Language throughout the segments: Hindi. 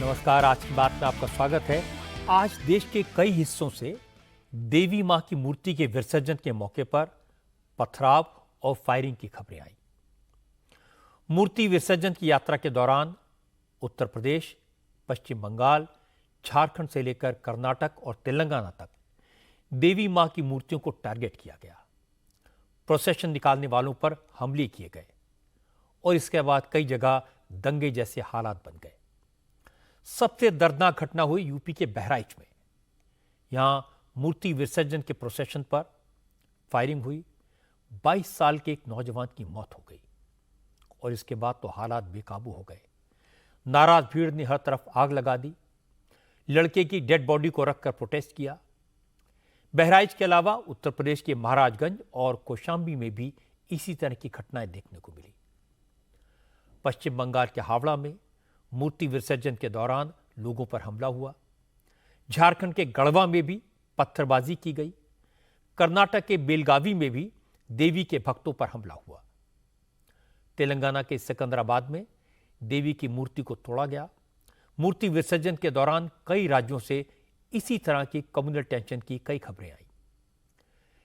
नमस्कार। आज की बात में आपका स्वागत है। आज देश के कई हिस्सों से देवी मां की मूर्ति के विसर्जन के मौके पर पथराव और फायरिंग की खबरें आई। मूर्ति विसर्जन की यात्रा के दौरान उत्तर प्रदेश, पश्चिम बंगाल, झारखंड से लेकर कर्नाटक और तेलंगाना तक देवी मां की मूर्तियों को टारगेट किया गया। प्रोसेशन निकालने वालों पर हमले किए गए और इसके बाद कई जगह दंगे जैसे हालात बन गए। सबसे दर्दनाक घटना हुई यूपी के बहराइच में। यहां मूर्ति विसर्जन के प्रोसेशन पर फायरिंग हुई। 22 साल के एक नौजवान की मौत हो गई और इसके बाद तो हालात बेकाबू हो गए। नाराज भीड़ ने हर तरफ आग लगा दी। लड़के की डेड बॉडी को रखकर प्रोटेस्ट किया। बहराइच के अलावा उत्तर प्रदेश के महाराजगंज और कौशाम्बी में भी इसी तरह की घटनाएं देखने को मिली। पश्चिम बंगाल के हावड़ा में मूर्ति विसर्जन के दौरान लोगों पर हमला हुआ। झारखंड के गढ़वा में भी पत्थरबाजी की गई। कर्नाटक के बेलगावी में भी देवी के भक्तों पर हमला हुआ। तेलंगाना के सिकंदराबाद में देवी की मूर्ति को तोड़ा गया। मूर्ति विसर्जन के दौरान कई राज्यों से इसी तरह की कम्युनल टेंशन की कई खबरें आई,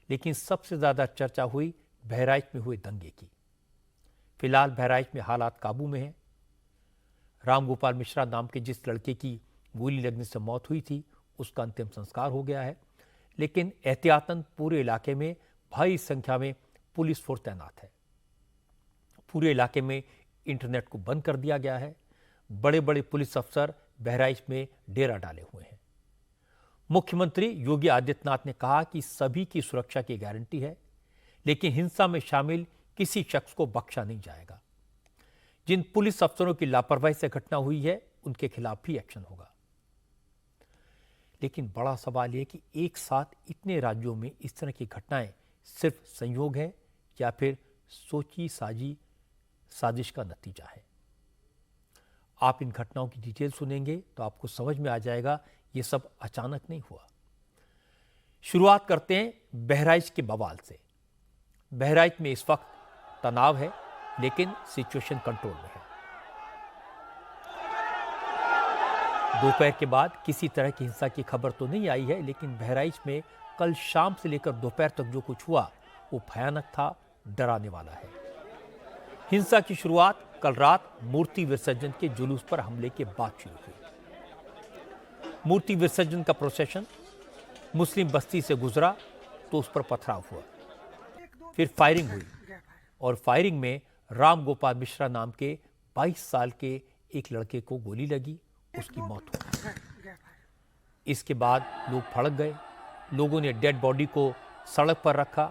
लेकिन सबसे ज्यादा चर्चा हुई बहराइच में हुए दंगे की। फिलहाल बहराइच में हालात काबू में हैं। रामगोपाल मिश्रा नाम के जिस लड़के की गोली लगने से मौत हुई थी, उसका अंतिम संस्कार हो गया है, लेकिन एहतियातन पूरे इलाके में भारी संख्या में पुलिस फोर्स तैनात है। पूरे इलाके में इंटरनेट को बंद कर दिया गया है। बड़े बड़े पुलिस अफसर बहराइच में डेरा डाले हुए हैं। मुख्यमंत्री योगी आदित्यनाथ ने कहा कि सभी की सुरक्षा की गारंटी है, लेकिन हिंसा में शामिल किसी शख्स को बख्शा नहीं जाएगा। जिन पुलिस अफसरों की लापरवाही से घटना हुई है, उनके खिलाफ भी एक्शन होगा। लेकिन बड़ा सवाल यह कि एक साथ इतने राज्यों में इस तरह की घटनाएं सिर्फ संयोग है या फिर सोची साजी साजिश का नतीजा है। आप इन घटनाओं की डिटेल सुनेंगे तो आपको समझ में आ जाएगा ये सब अचानक नहीं हुआ। शुरुआत करते हैं बहराइच के बवाल से। बहराइच में इस वक्त तनाव है, लेकिन सिचुएशन कंट्रोल में है। दोपहर के बाद किसी तरह की हिंसा की खबर तो नहीं आई है, लेकिन बहराइच में कल शाम से लेकर दोपहर तक जो कुछ हुआ वो भयानक था, डराने वाला है। हिंसा की शुरुआत कल रात मूर्ति विसर्जन के जुलूस पर हमले के बाद शुरू हुई। मूर्ति विसर्जन का प्रोसेशन मुस्लिम बस्ती से गुजरा तो उस पर पथराव हुआ। फिर फायरिंग हुई और फायरिंग में राम गोपाल मिश्रा नाम के 22 साल के एक लड़के को गोली लगी, उसकी मौत हो गई। इसके बाद लोग भड़क गए। लोगों ने डेड बॉडी को सड़क पर रखा,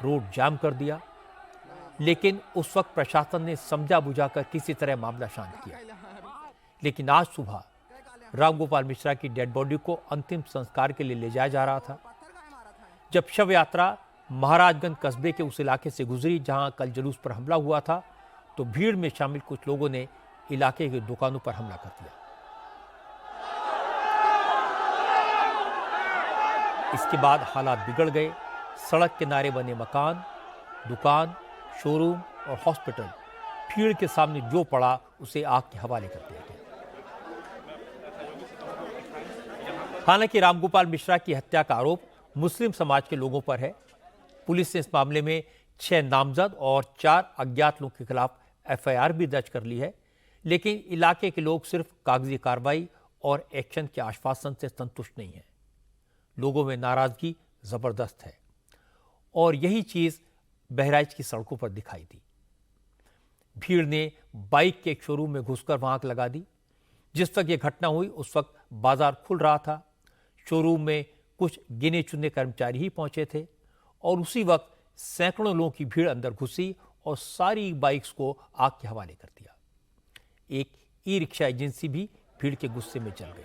रोड जाम कर दिया, लेकिन उस वक्त प्रशासन ने समझा बुझाकर किसी तरह मामला शांत किया। लेकिन आज सुबह राम गोपाल मिश्रा की डेड बॉडी को अंतिम संस्कार के लिए ले जाया जा रहा था। जब शव यात्रा महाराजगंज कस्बे के उस इलाके से गुजरी जहां कल जुलूस पर हमला हुआ था, तो भीड़ में शामिल कुछ लोगों ने इलाके की दुकानों पर हमला कर दिया। इसके बाद हालात बिगड़ गए। सड़क किनारे बने मकान, दुकान, शोरूम और हॉस्पिटल भीड़ के सामने जो पड़ा उसे आग के हवाले कर दिया गया। हालांकि रामगोपाल मिश्रा की हत्या का आरोप मुस्लिम समाज के लोगों पर है। पुलिस ने इस मामले में 6 नामजद और 4 अज्ञात लोगों के खिलाफ एफआईआर भी दर्ज कर ली है, लेकिन इलाके के लोग सिर्फ कागजी कार्रवाई और एक्शन के आश्वासन से संतुष्ट नहीं हैं। लोगों में नाराजगी जबरदस्त है और यही चीज बहराइच की सड़कों पर दिखाई दी। भीड़ ने बाइक के एक शोरूम में घुसकर वहां आग लगा दी। जिस वक्त यह घटना हुई उस वक्त बाजार खुल रहा था। शोरूम में कुछ गिने चुने कर्मचारी ही पहुंचे थे और उसी वक्त सैकड़ों लोगों की भीड़ अंदर घुसी और सारी बाइक्स को आग के हवाले कर दिया। एक ई रिक्शा एजेंसी भी भीड़ के गुस्से में जल गई।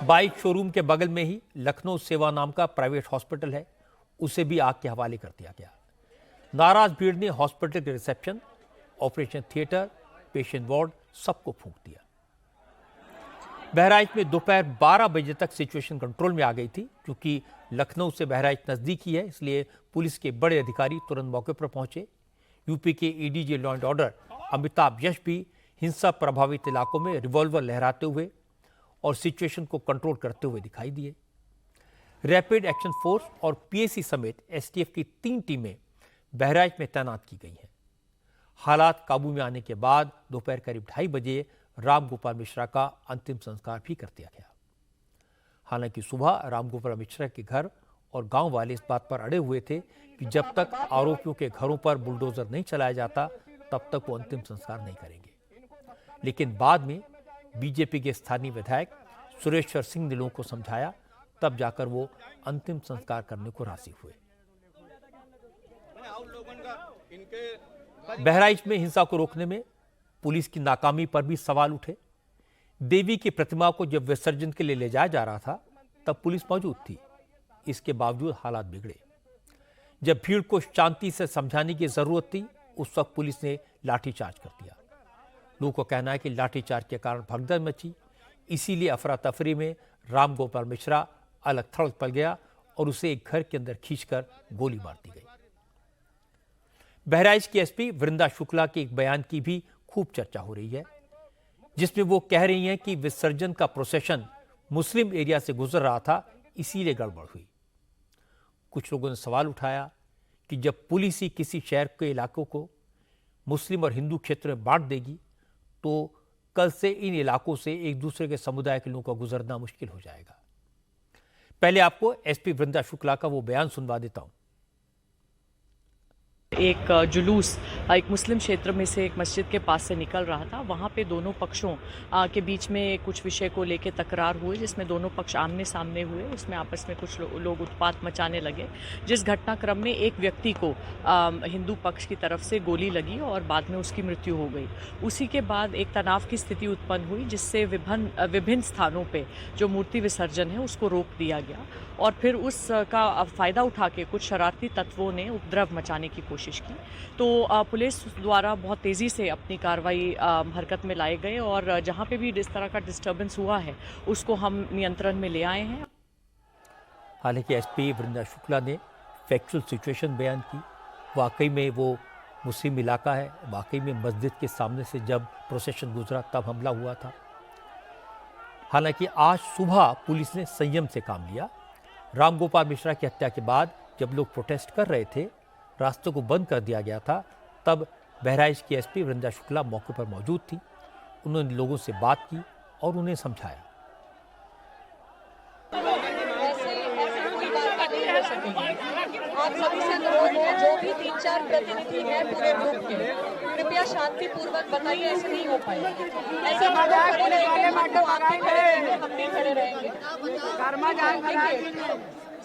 बाइक शोरूम के बगल में ही लखनऊ सेवा नाम का प्राइवेट हॉस्पिटल है, उसे भी आग के हवाले कर दिया गया। नाराज भीड़ ने हॉस्पिटल के reception, operation theatre, patient ward सबको फूंक दिया। बहराइच में दोपहर 12 बजे तक सिचुएशन कंट्रोल में आ गई थी। क्योंकि लखनऊ से बहराइच नजदीक ही है, इसलिए पुलिस के बड़े अधिकारी तुरंत मौके पर पहुंचे। यूपी के ADG law and order Amitabh Yash भी हिंसा प्रभावित इलाकों में रिवॉल्वर लहराते हुए और सिचुएशन को कंट्रोल करते हुए दिखाई दिए। रैपिड एक्शन फोर्स और पीएसी समेत एसटीएफ की 3 टीमें बहराइच में तैनात की गई हैं। हालात काबू में आने के बाद दोपहर करीब 2:30 बजे रामगोपाल मिश्रा का अंतिम संस्कार भी कर दिया गया। हालांकि सुबह रामगोपाल मिश्रा के घर और गांव वाले इस बात पर अड़े हुए थे कि जब तक आरोपियों के घरों पर बुलडोजर नहीं चलाया जाता तब तक वो अंतिम संस्कार नहीं करेंगे। लेकिन बाद में बीजेपी के स्थानीय विधायक सुरेश्वर सिंह ने लोगों को समझाया, तब जाकर वो अंतिम संस्कार करने को राजी हुए। बहराइच में हिंसा को रोकने में पुलिस की नाकामी पर भी सवाल उठे। देवी की प्रतिमा को जब विसर्जन के लिए ले जाया जा रहा था तब पुलिस मौजूद थी। इसके बावजूद हालात बिगड़े। जब भीड़ को शांति से समझाने की जरूरत थी उस वक्त पुलिस ने लाठीचार्ज कर दिया। लोगों का कहना है कि लाठीचार्ज के कारण भगदड़ मची, इसीलिए अफरा तफरी में रामगोपाल मिश्रा अलग थलग पड़ गया और उसे एक घर के अंदर खींचकर गोली मार दी गई। बहराइच की एसपी वृंदा शुक्ला के एक बयान की भी खूब चर्चा हो रही है, जिसमें वो कह रही हैं कि विसर्जन का प्रोसेशन मुस्लिम एरिया से गुजर रहा था, इसीलिए गड़बड़ हुई। कुछ लोगों ने सवाल उठाया कि जब पुलिस ही किसी शहर के इलाकों को मुस्लिम और हिंदू क्षेत्र में बांट देगी तो कल से इन इलाकों से एक दूसरे के समुदाय के लोगों का गुजरना मुश्किल हो जाएगा। पहले आपको एसपी वृंदा शुक्ला का वो बयान सुनवा देता हूं। एक जुलूस एक मुस्लिम क्षेत्र में से एक मस्जिद के पास से निकल रहा था। वहाँ पे दोनों पक्षों के बीच में कुछ विषय को लेकर तकरार हुई, जिसमें दोनों पक्ष आमने सामने हुए। उसमें आपस में कुछ लोग उत्पात मचाने लगे, जिस घटनाक्रम में एक व्यक्ति को हिंदू पक्ष की तरफ से गोली लगी और बाद में उसकी मृत्यु हो गई। उसी के बाद एक तनाव की स्थिति उत्पन्न हुई, जिससे विभिन्न स्थानों पर जो मूर्ति विसर्जन है उसको रोक दिया गया और फिर उसका फ़ायदा उठा के कुछ शरारती तत्वों ने उपद्रव मचाने की कोशिश की। तो पुलिस द्वारा बहुत तेज़ी से अपनी कार्रवाई हरकत में लाए गए और जहाँ पे भी इस तरह का डिस्टर्बेंस हुआ है उसको हम नियंत्रण में ले आए हैं। हालांकि एसपी वृंदा शुक्ला ने फैक्चुअल सिचुएशन बयान की। वाकई में वो मुस्लिम इलाका है, वाकई में मस्जिद के सामने से जब प्रोसेशन गुजरा तब हमला हुआ था। हालांकि आज सुबह पुलिस ने संयम से काम लिया। रामगोपाल मिश्रा की हत्या के बाद जब लोग प्रोटेस्ट कर रहे थे, रास्तों को बंद कर दिया गया था, तब बहराइच की एसपी वृंदा शुक्ला मौके पर मौजूद थी। उन्होंने लोगों से बात की और उन्हें समझाया। आप सभी से अनुरोध है, जो भी 3-4 प्रतिनिधि हैं पूरे ग्रुप के, कृपया शांतिपूर्वक बताइए, ऐसे नहीं हो पाएगा। ऐसे हम लोग खड़े रहेंगे, आप भी खड़े रहेंगे, हम भी खड़े रहेंगे।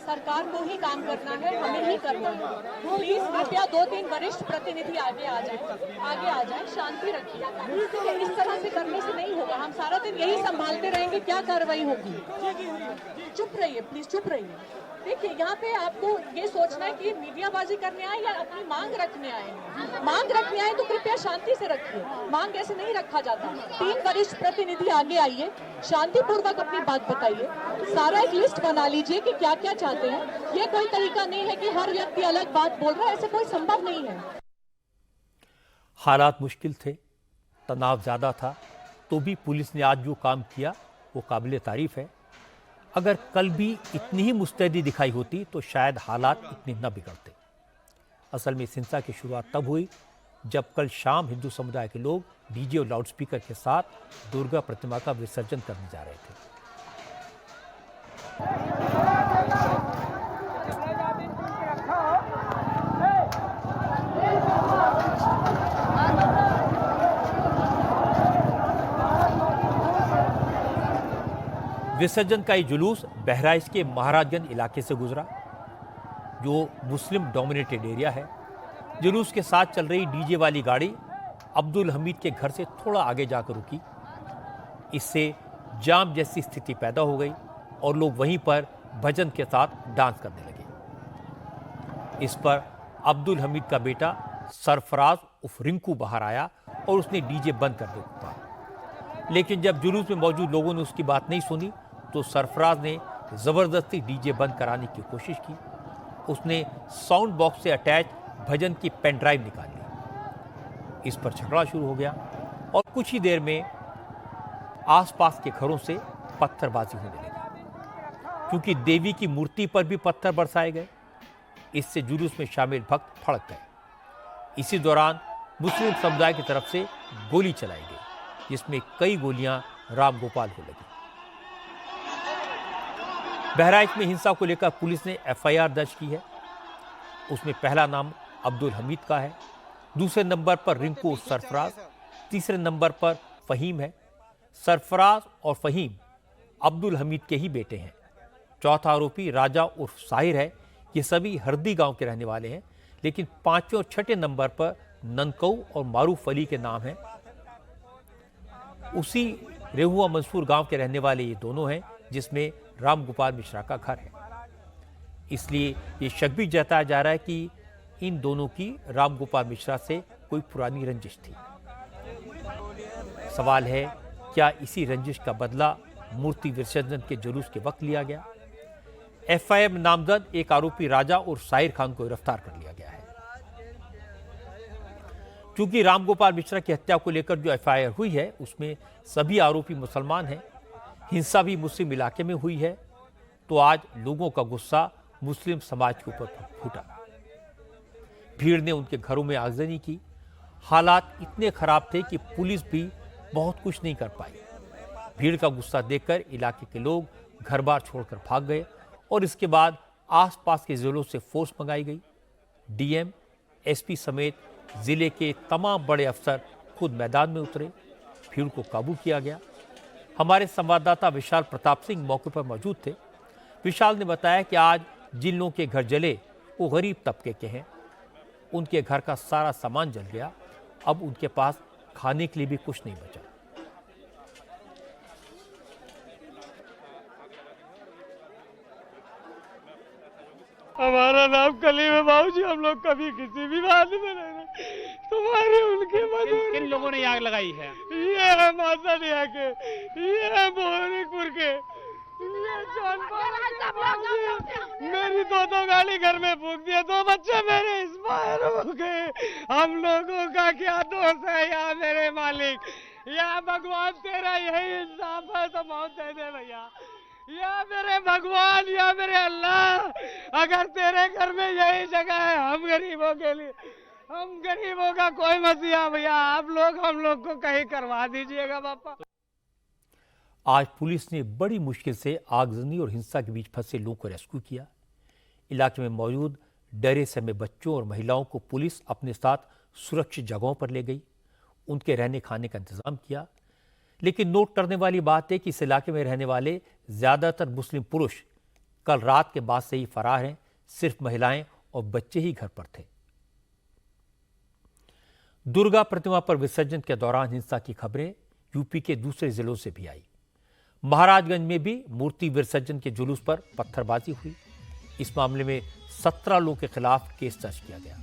सरकार को ही काम करना है, हमें ही करना है। प्लीज कृपया 2-3 वरिष्ठ प्रतिनिधि आगे आ जाए, शांति रखिए। इस तरह से करने से नहीं होगा। हम सारा दिन यही संभालते रहेंगे, क्या कार्रवाई होगी? चुप रहिए, प्लीज चुप रहिए। देखिए, यहाँ पे आपको ये सोचना है कि मीडियाबाजी करने आए या अपनी मांग रखने आए। मांग रखने आए तो कृपया शांति से रखिए, मांग ऐसे नहीं रखा जाता। 3 वरिष्ठ प्रतिनिधि आगे आइए, शांतिपूर्वक अपनी बात बताइए। सारा एक लिस्ट बना लीजिए कि क्या क्या चाहते हैं। ये कोई तरीका नहीं है कि हर व्यक्ति अलग बात बोल रहा है, ऐसे कोई संभव नहीं है। हालात मुश्किल थे, तनाव ज्यादा था, तो भी पुलिस ने आज जो काम किया वो काबिले तारीफ है। अगर कल भी इतनी ही मुस्तैदी दिखाई होती तो शायद हालात इतने न बिगड़ते। असल में इस हिंसा की शुरुआत तब हुई जब कल शाम हिंदू समुदाय के लोग डीजे और लाउडस्पीकर के साथ दुर्गा प्रतिमा का विसर्जन करने जा रहे थे। विसर्जन का ये जुलूस बहराइच के महाराजगंज इलाके से गुजरा, जो मुस्लिम डोमिनेटेड एरिया है। जुलूस के साथ चल रही डीजे वाली गाड़ी अब्दुल हमीद के घर से थोड़ा आगे जाकर रुकी। इससे जाम जैसी स्थिति पैदा हो गई और लोग वहीं पर भजन के साथ डांस करने लगे। इस पर अब्दुल हमीद का बेटा सरफराज उर्फ रिंकू बाहर आया और उसने डीजे बंद कर दिया। लेकिन जब जुलूस में मौजूद लोगों ने उसकी बात नहीं सुनी तो सरफराज ने जबरदस्ती डीजे बंद कराने की कोशिश की। उसने साउंड बॉक्स से अटैच भजन की पेन ड्राइव निकाल ली। इस पर झगड़ा शुरू हो गया। और कुछ ही देर में आसपास के घरों से पत्थरबाजी होने लगी। क्योंकि देवी की मूर्ति पर भी पत्थर बरसाए गए, इससे जुलूस में शामिल भक्त भड़क गए। इसी दौरान मुस्लिम समुदाय की तरफ से गोली चलाई गई, जिसमें कई गोलियां रामगोपाल को लगी। बहराइच में हिंसा को लेकर पुलिस ने एफआईआर दर्ज की है। उसमें पहला नाम अब्दुल हमीद का है, दूसरे नंबर पर रिंकू सरफराज, तीसरे नंबर पर फहीम है। सरफराज और फहीम अब्दुल हमीद के ही बेटे हैं। चौथा आरोपी राजा उर्फ साहिर है। ये सभी हरदी गांव के रहने वाले हैं, लेकिन पांचवें और छठे नंबर पर ननकऊ और मारूफ अली के नाम हैं। उसी रेहुआ मंसूर गांव के रहने वाले ये दोनों हैं, जिसमें रामगोपाल मिश्रा का घर है। इसलिए ये शक भी जताया जा रहा है कि इन दोनों की रामगोपाल मिश्रा से कोई पुरानी रंजिश थी। सवाल है, क्या इसी रंजिश का बदला मूर्ति विसर्जन के जुलूस के वक्त लिया गया? एफआईआर में नामजद एक आरोपी राजा और साहिर खान को गिरफ्तार कर लिया गया है। क्योंकि रामगोपाल मिश्रा की हत्या को लेकर जो एफआईआर हुई है, उसमें सभी आरोपी मुसलमान हैं, हिंसा भी मुस्लिम इलाके में हुई है, तो आज लोगों का गुस्सा मुस्लिम समाज के ऊपर फूटा। भीड़ ने उनके घरों में आगजनी की। हालात इतने खराब थे कि पुलिस भी बहुत कुछ नहीं कर पाई। भीड़ का गुस्सा देखकर इलाके के लोग घर बार छोड़कर भाग गए और इसके बाद आसपास के जिलों से फोर्स मंगाई गई। डीएम, एसपी समेत जिले के तमाम बड़े अफसर खुद मैदान में उतरे। भीड़ को काबू किया गया। हमारे संवाददाता विशाल प्रताप सिंह मौके पर मौजूद थे। विशाल ने बताया कि आज जिन लोगों के घर जले वो गरीब तबके के हैं। उनके घर का सारा सामान जल गया। अब उनके पास खाने के लिए भी कुछ नहीं बचा। हमारा नाम कलीम है बाबूजी। हम लोग कभी किसी भी बात में नहीं, तुम्हारे उनके किन लोगों ने आग लगाई है? ये है मासानिया के, ये है मोहनीपुर के, ये मेरी दो गाड़ी घर में फूंक दिया, 2 बच्चे मेरे एक्सपायर हो गए। हम लोगों का क्या दोष है या मेरे मालिक? या भगवान तेरा यही इंसाफ है तो मौत दे दे भैया। या मेरे भगवान, या मेरे अल्लाह, अगर तेरे घर में यही जगह है हम गरीबों के लिए, हम गरीबों का कोई मसीहा भैया, आप लोग हम लोग को कहीं करवा दीजिएगा पापा। आज पुलिस ने बड़ी मुश्किल से आगजनी और हिंसा के बीच फंसे लोगों को रेस्क्यू किया। इलाके में मौजूद डरे समे बच्चों और महिलाओं को पुलिस अपने साथ सुरक्षित जगहों पर ले गई। उनके रहने खाने का इंतजाम किया। लेकिन नोट करने वाली बात है कि इस इलाके में रहने वाले ज्यादातर मुस्लिम पुरुष कल रात के बाद से ही फरार हैं। सिर्फ महिलाएं और बच्चे ही घर पर थे। दुर्गा प्रतिमा पर विसर्जन के दौरान हिंसा की खबरें यूपी के दूसरे जिलों से भी आई। महाराजगंज में भी मूर्ति विसर्जन के जुलूस पर पत्थरबाजी हुई। इस मामले में 17 लोगों के खिलाफ केस दर्ज किया गया।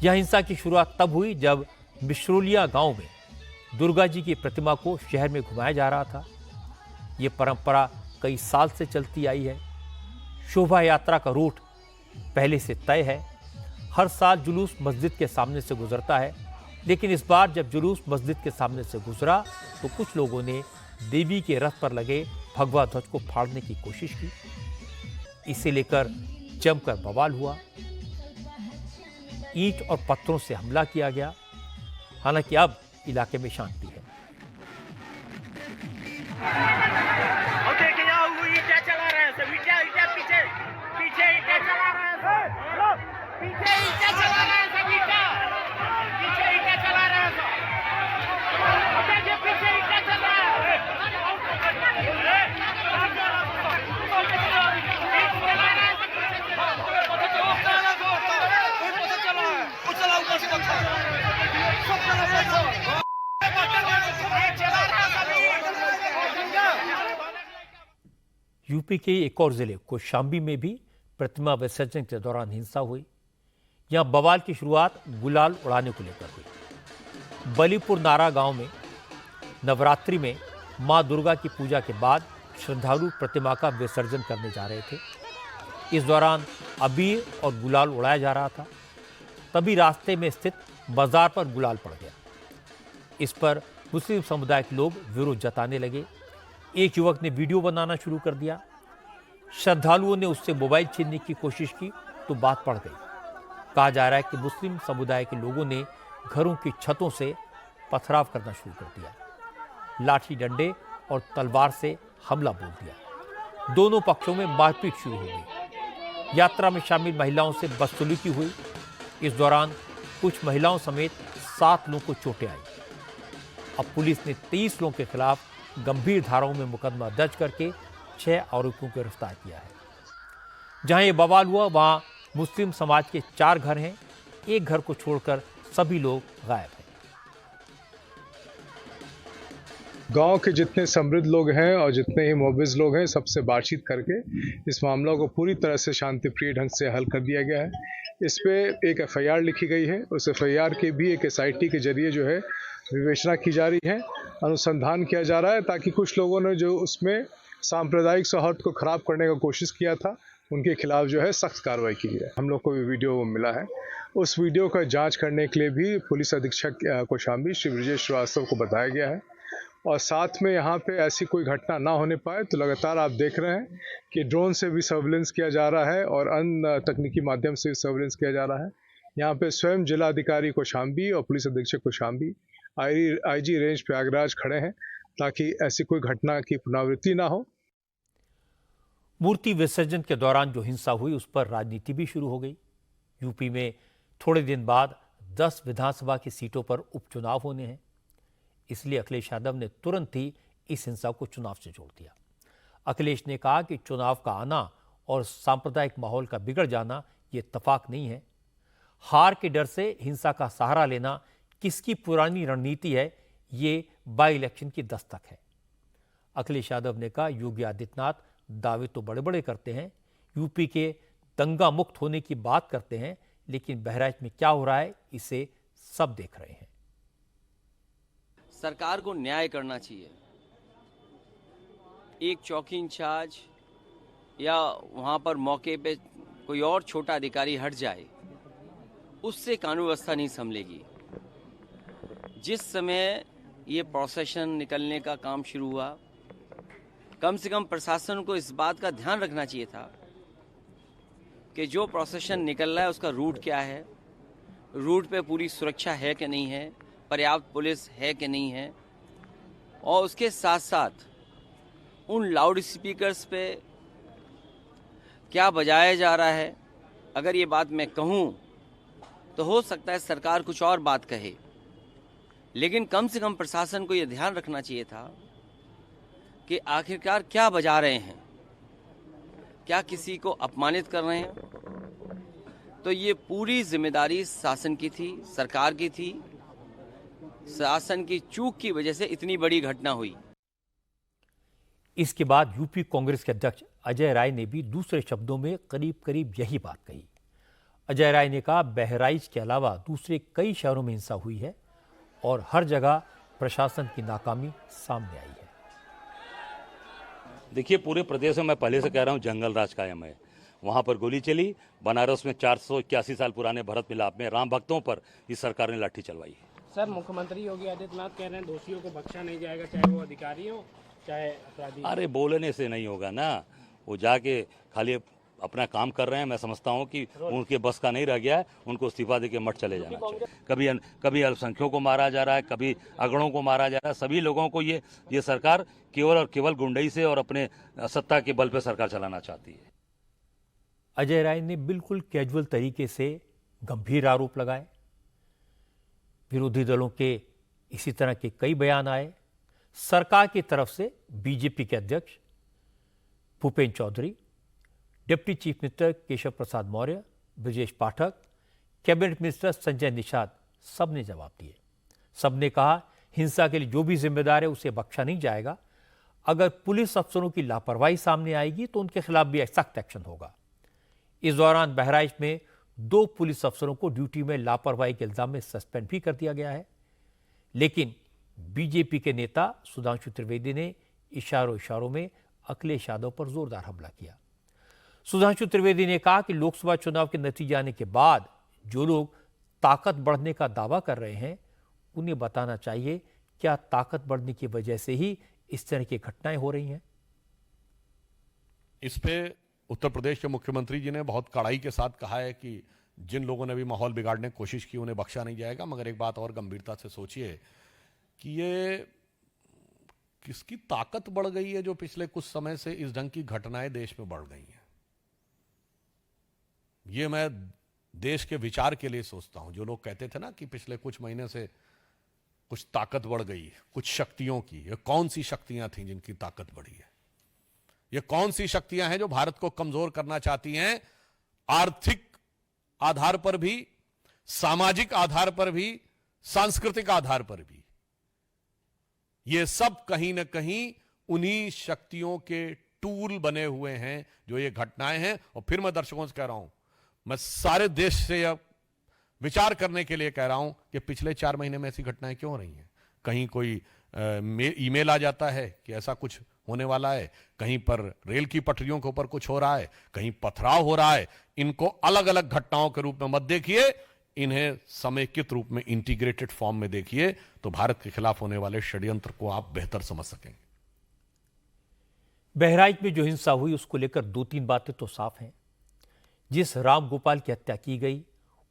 यह हिंसा की शुरुआत तब हुई जब मिश्रोलिया गांव में दुर्गा जी की प्रतिमा को शहर में घुमाया जा रहा था। ये परंपरा कई साल से चलती आई है। शोभा यात्रा का रूट पहले से तय है। हर साल जुलूस मस्जिद के सामने से गुजरता है, लेकिन इस बार जब जुलूस मस्जिद के सामने से गुजरा तो कुछ लोगों ने देवी के रथ पर लगे भगवा ध्वज को फाड़ने की कोशिश की। इसे लेकर जमकर बवाल हुआ। ईंट और पत्थरों से हमला किया गया। हालांकि अब इलाके में शांति है। चला रहे हैं सब, ईंटा पीछे पीछे ईंटा चला रहे हैं सब, पीछे ईंटा चला रहे हैं सब, पीछे ईंटा चला रहे हैं सब, देखिए पीछे ईंटा चल रहा है। यूपी के एक और जिले कौशाम्बी में भी प्रतिमा विसर्जन के दौरान हिंसा हुई। यहां बवाल की शुरुआत गुलाल उड़ाने को लेकर हुई। बलीपुर नारा गांव में नवरात्रि में मां दुर्गा की पूजा के बाद श्रद्धालु प्रतिमा का विसर्जन करने जा रहे थे। इस दौरान अबीर और गुलाल उड़ाया जा रहा था। तभी रास्ते में स्थित बाजार पर गुलाल पड़ गया। इस पर मुस्लिम समुदाय के लोग विरोध जताने लगे। एक युवक ने वीडियो बनाना शुरू कर दिया। श्रद्धालुओं ने उससे मोबाइल छीनने की कोशिश की तो बात पड़ गई। कहा जा रहा है कि मुस्लिम समुदाय के लोगों ने घरों की छतों से पथराव करना शुरू कर दिया, लाठी डंडे और तलवार से हमला बोल दिया। दोनों पक्षों में मारपीट शुरू हो गई। यात्रा में शामिल महिलाओं से बदसलूकी हुई। इस दौरान कुछ महिलाओं समेत 7 लोगों को चोटें आई। अब पुलिस ने 23 लोगों के खिलाफ गंभीर धाराओं में मुकदमा दर्ज करके 6 आरोपियों को गिरफ्तार किया है। जहां ये बवाल हुआ वहां मुस्लिम समाज के 4 घर हैं। एक घर को छोड़कर सभी लोग गायब हैं। गांव के जितने समृद्ध लोग हैं और जितने ही मोबिज लोग हैं, सबसे बातचीत करके इस मामला को पूरी तरह से शांतिप्रिय ढंग से हल कर दिया गया है। इस पे एक एफआईआर लिखी गई है। उस एफआईआर की भी एक एसआईटी के जरिए जो है विवेचना की जा रही है, अनुसंधान किया जा रहा है, ताकि कुछ लोगों ने जो उसमें सांप्रदायिक सौहार्द को खराब करने का कोशिश किया था, उनके खिलाफ जो है सख्त कार्रवाई की जाए। हम लोग को भी वीडियो मिला है। उस वीडियो का जांच करने के लिए भी पुलिस अधीक्षक कौशाम्बी श्री ब्रजेश श्रीवास्तव को बताया गया है। और साथ में यहाँ पे ऐसी कोई घटना ना होने पाए तो लगातार आप देख रहे हैं कि ड्रोन से भी सर्विलेंस किया जा रहा है और अन्य तकनीकी माध्यम से भी सर्विलेंस किया जा रहा है। यहाँ पे स्वयं जिलाधिकारी कौशाम्बी और पुलिस अधीक्षक कौशाम्बी आईजी रेंज प्रयागराज खड़े हैं ताकि ऐसी कोई घटना की पुनरावृत्ति ना हो। मूर्ति विसर्जन के दौरान जो हिंसा हुई उस पर राजनीति भी शुरू हो गई। यूपी में थोड़े दिन बाद 10 विधानसभा की सीटों पर उपचुनाव होने हैं। इसलिए अखिलेश यादव ने तुरंत ही इस हिंसा को चुनाव से जोड़ दिया। अखिलेश ने कहा कि चुनाव का आना और सांप्रदायिक माहौल का बिगड़ जाना ये इत्तेफाक नहीं है। हार के डर से हिंसा का सहारा लेना किसकी पुरानी रणनीति है, ये बाई इलेक्शन की दस्तक है। अखिलेश यादव ने कहा योगी आदित्यनाथ दावे तो बड़े बड़े करते हैं, यूपी के दंगा मुक्त होने की बात करते हैं, लेकिन बहराइच में क्या हो रहा है इसे सब देख रहे हैं। सरकार को न्याय करना चाहिए। एक चौकी इंचार्ज या वहाँ पर मौके पे कोई और छोटा अधिकारी हट जाए, उससे कानून व्यवस्था नहीं संभलेगी। जिस समय ये प्रोसेशन निकलने का काम शुरू हुआ, कम से कम प्रशासन को इस बात का ध्यान रखना चाहिए था कि जो प्रोसेशन निकल रहा है उसका रूट क्या है, रूट पे पूरी सुरक्षा है कि नहीं है, पर्याप्त पुलिस है कि नहीं है, और उसके साथ साथ उन लाउड स्पीकर्स पे क्या बजाया जा रहा है। अगर ये बात मैं कहूँ तो हो सकता है सरकार कुछ और बात कहे, लेकिन कम से कम प्रशासन को ये ध्यान रखना चाहिए था कि आखिरकार क्या बजा रहे हैं, क्या किसी को अपमानित कर रहे हैं। तो ये पूरी जिम्मेदारी शासन की थी, सरकार की थी। शासन की चूक की वजह से इतनी बड़ी घटना हुई। इसके बाद यूपी कांग्रेस के अध्यक्ष अजय राय ने भी दूसरे शब्दों में करीब करीब यही बात कही। अजय राय ने कहा बहराइच के अलावा दूसरे कई शहरों में हिंसा हुई है और हर जगह प्रशासन की नाकामी सामने आई है। देखिए, पूरे प्रदेश में मैं पहले से कह रहा हूँ जंगल राज कायम है। वहाँ पर गोली चली। बनारस में 481 साल पुराने भरत मिलाप में राम भक्तों पर इस सरकार ने लाठी चलवाई है। सर, मुख्यमंत्री योगी आदित्यनाथ कह रहे हैं दोषियों को बख्शा नहीं जाएगा, चाहे वो अधिकारी हो चाहे अपराधी। अरे बोलने से नहीं होगा ना, वो जाके खाली अपना काम कर रहे हैं। मैं समझता हूँ कि उनके बस का नहीं रह गया है, उनको इस्तीफा देके मठ चले जाना चाहिए। कभी अल्पसंख्यकों को मारा जा रहा है, कभी अगड़ों को मारा जा रहा है। सभी लोगों को ये सरकार केवल और केवल गुंडई से और अपने सत्ता के बल पर सरकार चलाना चाहती है। अजय राय ने बिल्कुल कैजुअल तरीके से गंभीर आरोप लगाए। विरोधी दलों के इसी तरह के कई बयान आए। सरकार की तरफ से बीजेपी के अध्यक्ष Bhupendra Chaudhary, deputy chief minister Keshav Prasad Maurya, Brajesh Pathak, cabinet minister Sanjay Nishad सबने जवाब दिए। सबने कहा हिंसा के लिए जो भी जिम्मेदार है उसे बख्शा नहीं जाएगा। अगर पुलिस अफसरों की लापरवाही सामने आएगी तो उनके खिलाफ भी सख्त एक्शन होगा। इस दौरान बहराइच में 2 पुलिस अफसरों को ड्यूटी में लापरवाही के इल्जाम में सस्पेंड भी कर दिया गया है। लेकिन बीजेपी के नेता सुधांशु त्रिवेदी ने इशारों में अखिलेश यादव पर जोरदार हमला किया। सुधांशु त्रिवेदी ने कहा कि लोकसभा चुनाव के नतीजे आने के बाद जो लोग ताकत बढ़ने का दावा कर रहे हैं उन्हें बताना चाहिए क्या ताकत बढ़ने की वजह से ही इस तरह की घटनाएं हो रही हैं। इस पे उत्तर प्रदेश के मुख्यमंत्री जी ने बहुत कड़ाई के साथ कहा है कि जिन लोगों ने भी माहौल बिगाड़ने की कोशिश की उन्हें बख्शा नहीं जाएगा। मगर एक बात और गंभीरता से सोचिए कि ये किसकी ताकत बढ़ गई है जो पिछले कुछ समय से इस ढंग की घटनाएं देश में बढ़ गई हैं। ये मैं देश के विचार के लिए सोचता हूं। जो लोग कहते थे ना कि पिछले कुछ महीने से कुछ ताकत बढ़ गई, कुछ शक्तियों की, ये कौन सी शक्तियां थीं जिनकी ताकत बढ़ी है? ये कौन सी शक्तियां हैं जो भारत को कमजोर करना चाहती हैं? आर्थिक आधार पर भी, सामाजिक आधार पर भी, सांस्कृतिक आधार पर भी। ये सब कहीं ना कहीं उन्हीं शक्तियों के टूल बने हुए हैं जो ये घटनाएं हैं। और फिर मैं दर्शकों से कह रहा हूं, मैं सारे देश से यह विचार करने के लिए कह रहा हूं कि पिछले 4 महीने में ऐसी घटनाएं क्यों रही हैं। कहीं कोई ईमेल आ जाता है कि ऐसा कुछ होने वाला है, कहीं पर रेल की पटरियों के ऊपर कुछ हो रहा है, कहीं पथराव हो रहा है। इनको अलग अलग घटनाओं के रूप में मत देखिए, इन्हें समेकित रूप में, इंटीग्रेटेड फॉर्म में देखिए, तो भारत के खिलाफ होने वाले षड्यंत्र को आप बेहतर समझ सकेंगे। बहराइच में जो हिंसा हुई उसको लेकर 2-3 बातें तो साफ हैं। जिस राम गोपाल की हत्या की गई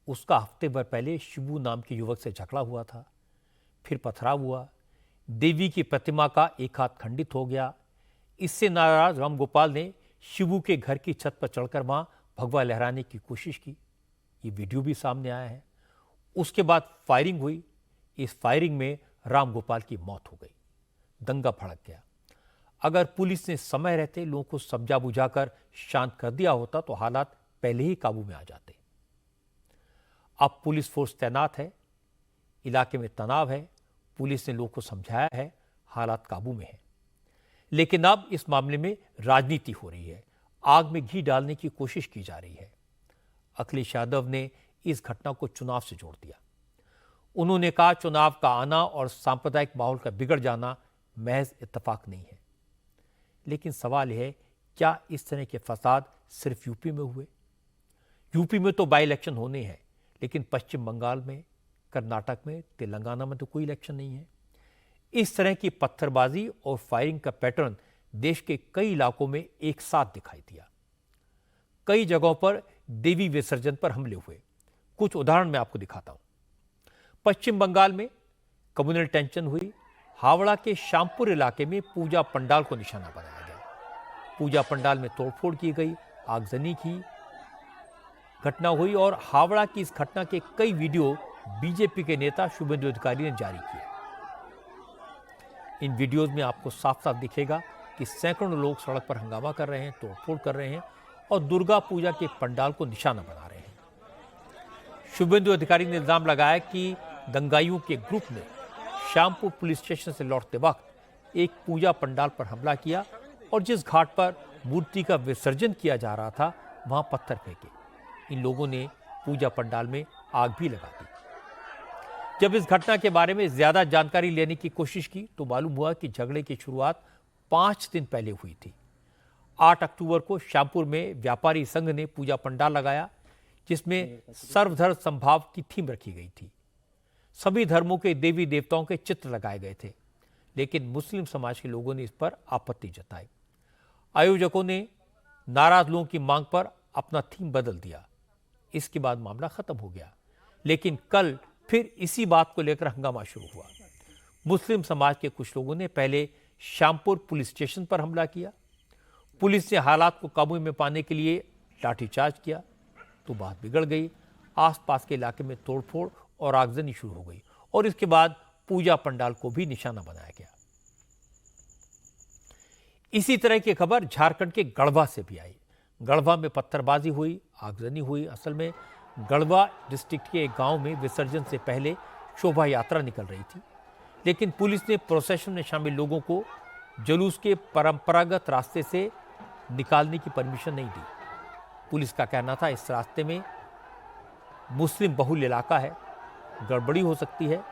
उसका हफ्ते भर पहले शिबू नाम के युवक से झगड़ा हुआ था, फिर पथराव हुआ, देवी की प्रतिमा का एक हाथ खंडित हो गया। इससे नाराज राम गोपाल ने शिबू के घर की छत पर चढ़कर वहां भगवा लहराने की कोशिश की। ये वीडियो भी सामने आया है। उसके बाद फायरिंग हुई। इस फायरिंग में राम गोपाल की मौत हो गई। दंगा भड़क गया। अगर पुलिस ने समय रहते लोगों को समझा बुझाकर शांत कर दिया होता तो हालात पहले ही काबू में आ जाते। अब पुलिस फोर्स तैनात है, इलाके में तनाव है, पुलिस ने लोगों को समझाया है, हालात काबू में है। लेकिन अब इस मामले में राजनीति हो रही है, आग में घी डालने की कोशिश की जा रही है। अखिलेश यादव ने इस घटना को चुनाव से जोड़ दिया। उन्होंने कहा चुनाव का आना और सांप्रदायिक माहौल का बिगड़ जाना महज इत्तेफाक नहीं है। लेकिन सवाल यह है, क्या इस तरह के फसाद सिर्फ यूपी में हुए? यूपी में तो बाई इलेक्शन होने हैं, लेकिन पश्चिम बंगाल में, कर्नाटक में, तेलंगाना में तो कोई इलेक्शन नहीं है। इस तरह की पत्थरबाजी और फायरिंग का पैटर्न देश के कई इलाकों में एक साथ दिखाई दिया। कई जगहों पर देवी विसर्जन पर हमले हुए। कुछ उदाहरण मैं आपको दिखाता हूं। पश्चिम बंगाल में कम्युनल टेंशन हुई। हावड़ा के श्यामपुर इलाके में पूजा पंडाल को निशाना बनाया गया। पूजा पंडाल में तोड़फोड़ की गई, आगजनी की घटना हुई और हावड़ा की इस घटना के कई वीडियो बीजेपी के नेता शुभेंदु अधिकारी ने जारी किए। इन वीडियोज में आपको साफ साफ दिखेगा कि सैकड़ों लोग सड़क पर हंगामा कर रहे हैं, तोड़फोड़ कर रहे हैं और दुर्गा पूजा के पंडाल को निशाना बना रहे हैं। शुभेंदु अधिकारी ने इल्जाम लगाया कि दंगाइयों के ग्रुप ने श्यामपुर पुलिस स्टेशन से लौटते वक्त एक पूजा पंडाल पर हमला किया और जिस घाट पर मूर्ति का विसर्जन किया जा रहा था वहां पत्थर फेंके। इन लोगों ने पूजा पंडाल में आग भी लगा दी। जब इस घटना के बारे में ज्यादा जानकारी लेने की कोशिश की तो मालूम हुआ कि झगड़े की शुरुआत 5 दिन पहले हुई थी। 8 अक्टूबर को श्यामपुर में व्यापारी संघ ने पूजा पंडाल लगाया जिसमें सर्वधर्म संभाव की थीम रखी गई थी। सभी धर्मों के देवी देवताओं के चित्र लगाए गए थे, लेकिन मुस्लिम समाज के लोगों ने इस पर आपत्ति जताई। आयोजकों ने नाराज लोगों की मांग पर अपना थीम बदल दिया। इसके बाद मामला खत्म हो गया, लेकिन कल फिर इसी बात को लेकर हंगामा शुरू हुआ। मुस्लिम समाज के कुछ लोगों ने पहले श्यामपुर पुलिस स्टेशन पर हमला किया। पुलिस ने हालात को काबू में पाने के लिए लाठीचार्ज किया तो बात बिगड़ गई। आसपास के इलाके में तोड़फोड़ और आगजनी शुरू हो गई और इसके बाद पूजा पंडाल को भी निशाना बनाया गया। इसी तरह की खबर झारखंड के गढ़वा से भी आई। गढ़वा में पत्थरबाजी हुई, आगजनी हुई। असल में गढ़वा डिस्ट्रिक्ट के एक गांव में विसर्जन से पहले शोभा यात्रा निकल रही थी, लेकिन पुलिस ने प्रोसेशन में शामिल लोगों को जुलूस के परंपरागत रास्ते से निकालने की परमिशन नहीं दी। पुलिस का कहना था इस रास्ते में मुस्लिम बहुल इलाका है, गड़बड़ी हो सकती है,